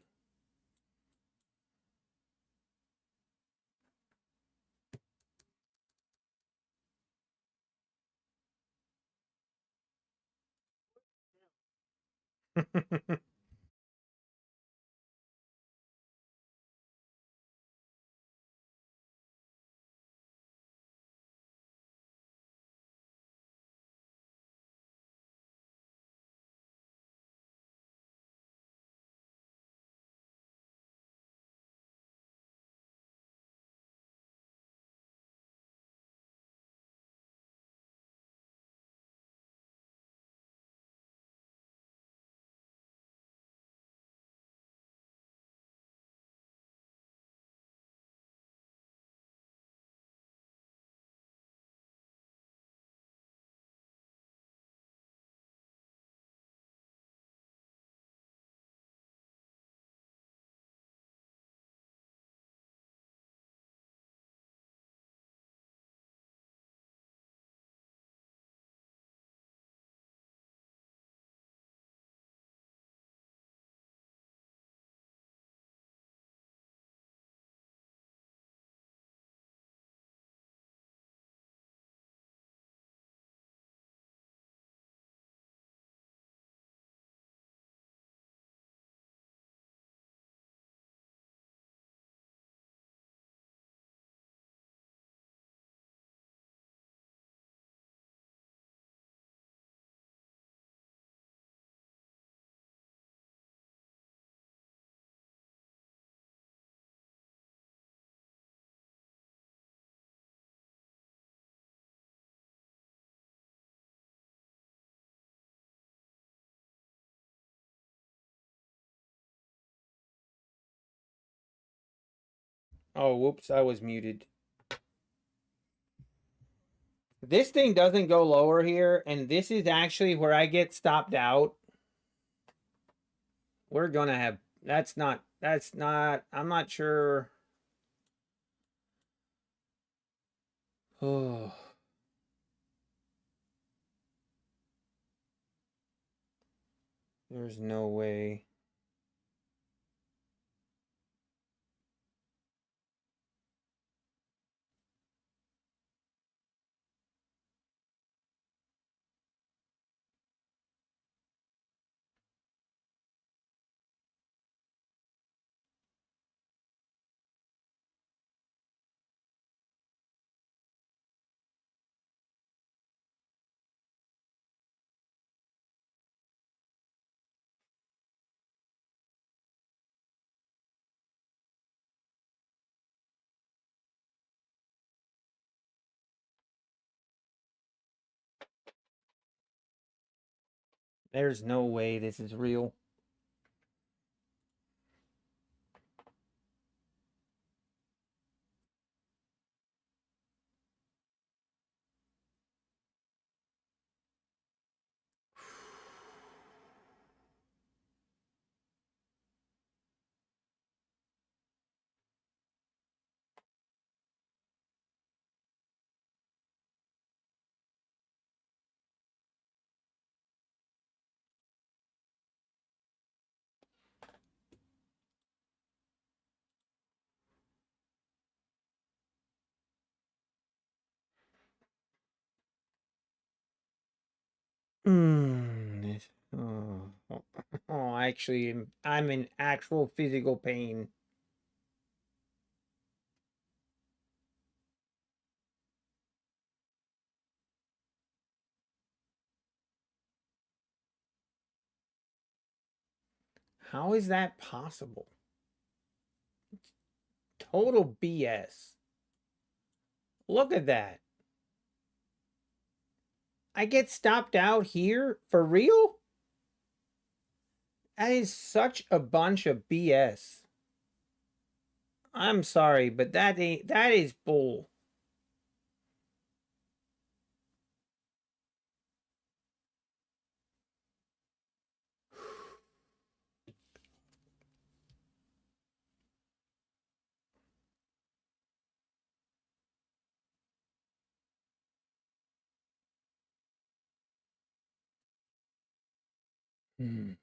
Oh, whoops, I was muted. This thing doesn't go lower here, and this is actually where I get stopped out. We're gonna have, that's not, I'm not sure. Oh, there's no way. There's no way this is real. Oh, oh, actually, I'm in actual physical pain. How is that possible? Total BS. Look at that. I get stopped out here? For real? That is such a bunch of BS. I'm sorry, but that is bull. Hmm.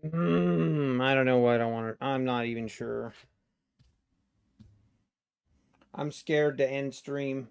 Hmm. I don't know what I want to. I'm not even sure. I'm scared to end stream.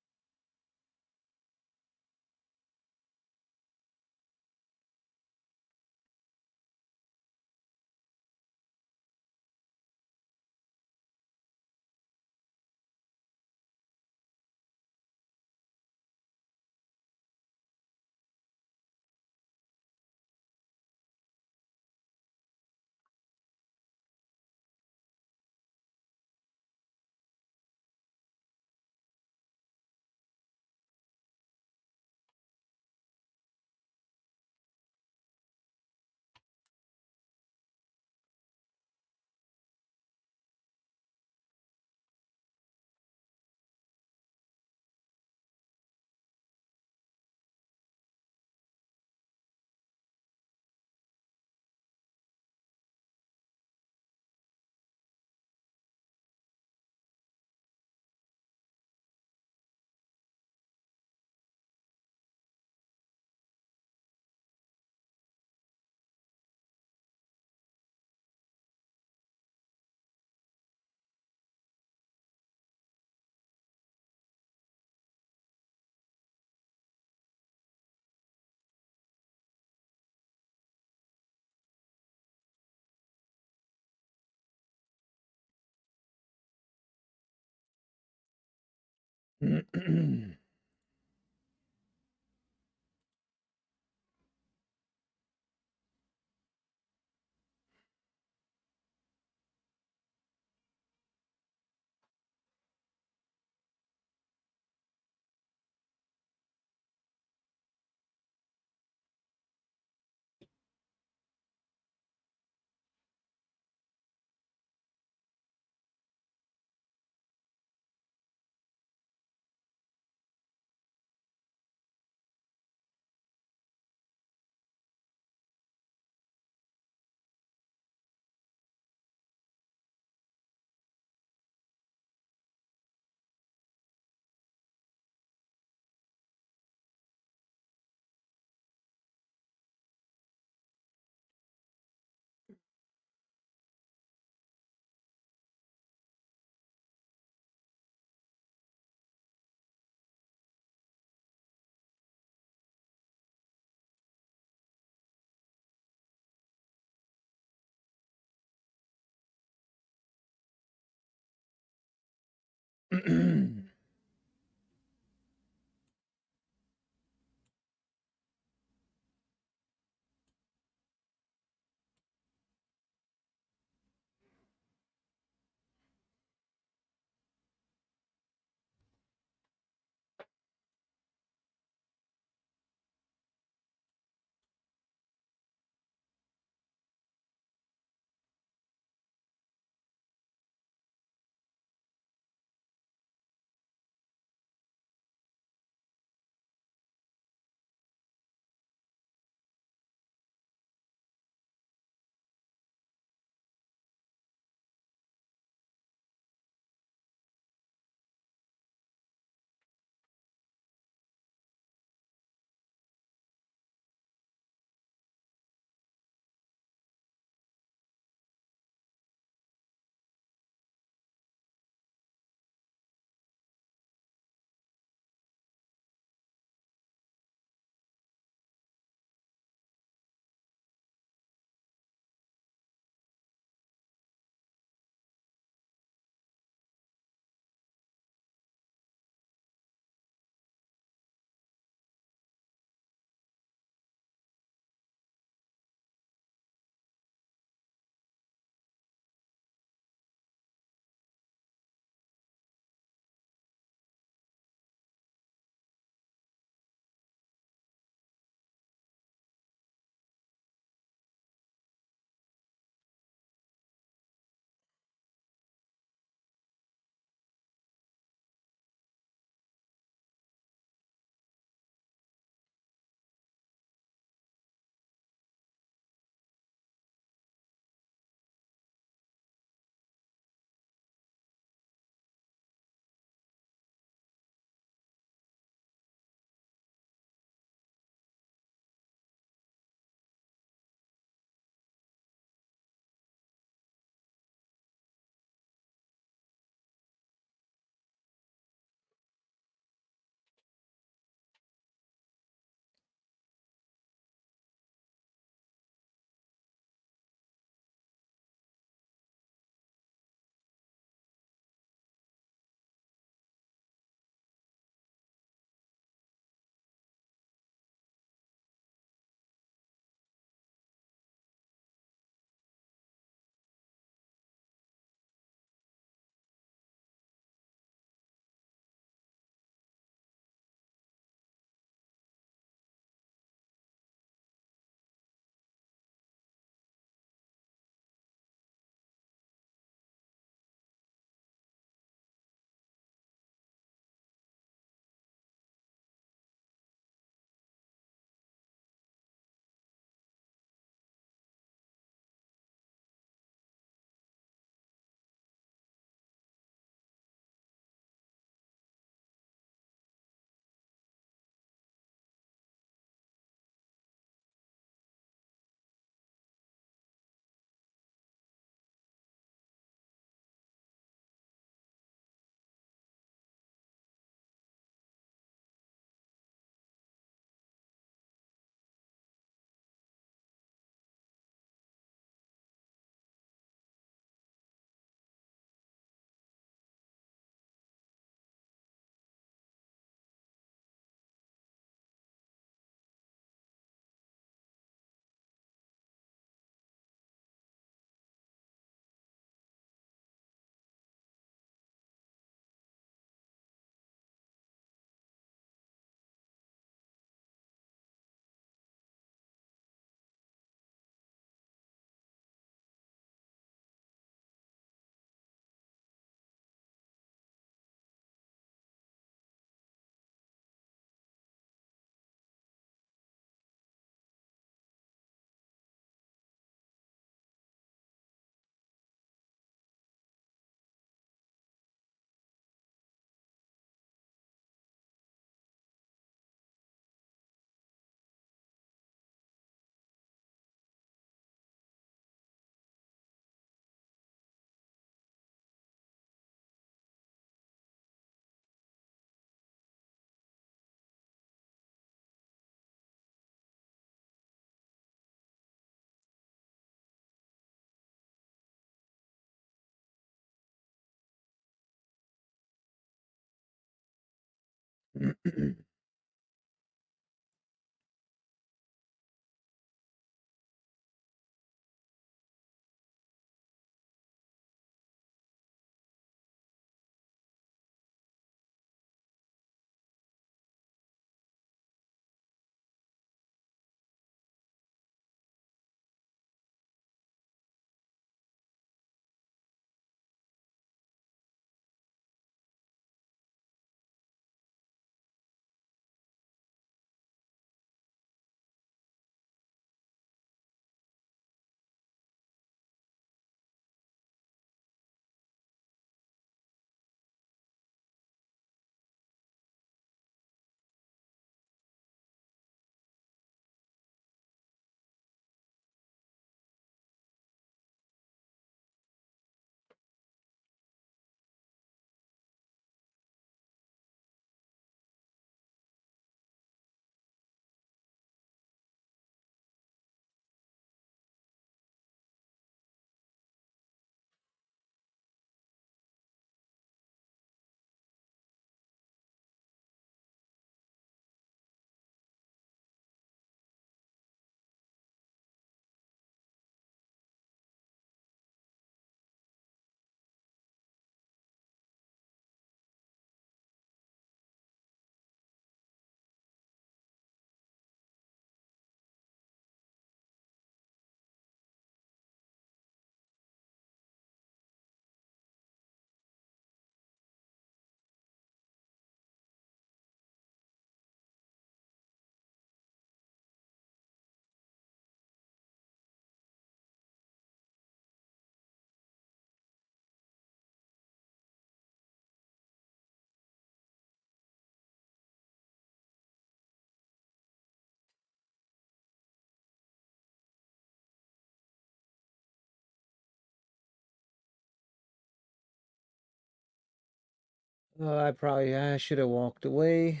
I should have walked away.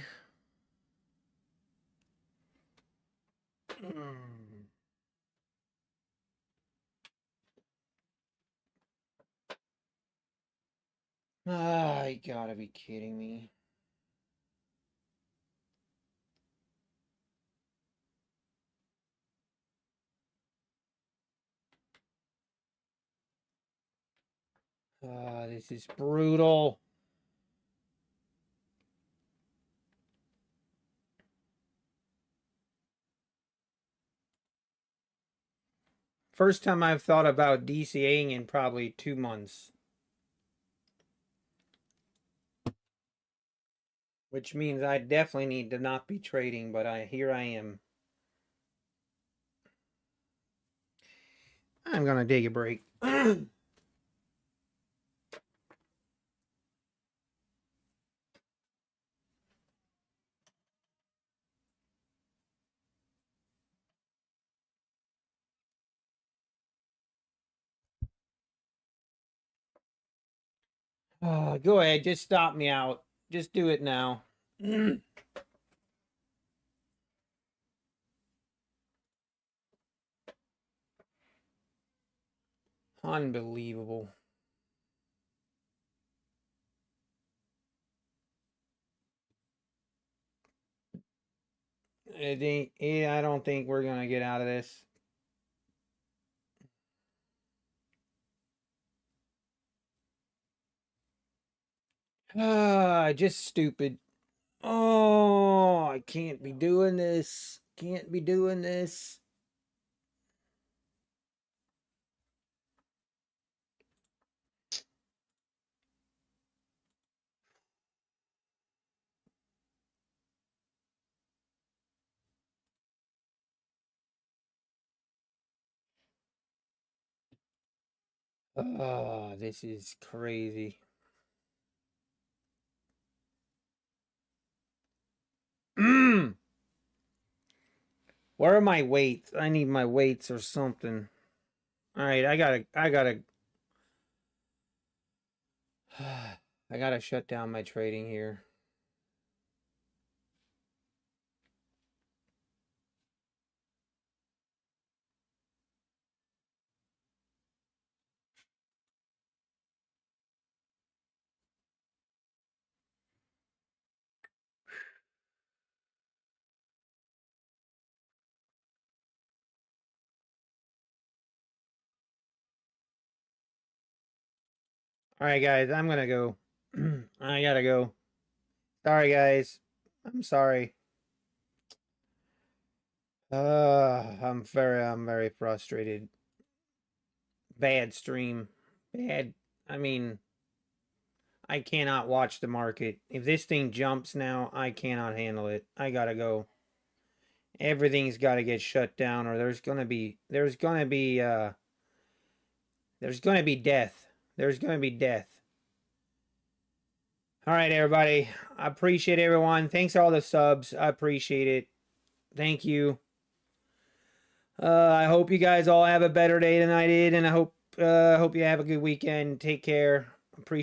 You gotta be kidding me. This is brutal. First time I've thought about DCAing in probably 2 months. Which means I definitely need to not be trading, but here I am. I'm gonna take a break. Go ahead, just stop me out. Just do it now. Unbelievable. I don't think we're gonna get out of this. Just stupid. Oh, I can't be doing this. Can't be doing this. Oh, this is crazy. Where are my weights? I need my weights or something. All right, I gotta I gotta shut down my trading here. All right, guys, I'm gonna go. I gotta go. Sorry, guys. I'm sorry. I'm very frustrated. Bad stream. Bad. I mean, I cannot watch the market. If this thing jumps now, I cannot handle it. I gotta go. Everything's got to get shut down, or there's gonna be death. There's gonna be death. There's gonna be death. All right, everybody. I appreciate everyone. Thanks for all the subs. I appreciate it. Thank you. I hope you guys all have a better day than I did, and I hope you have a good weekend. Take care. Appreciate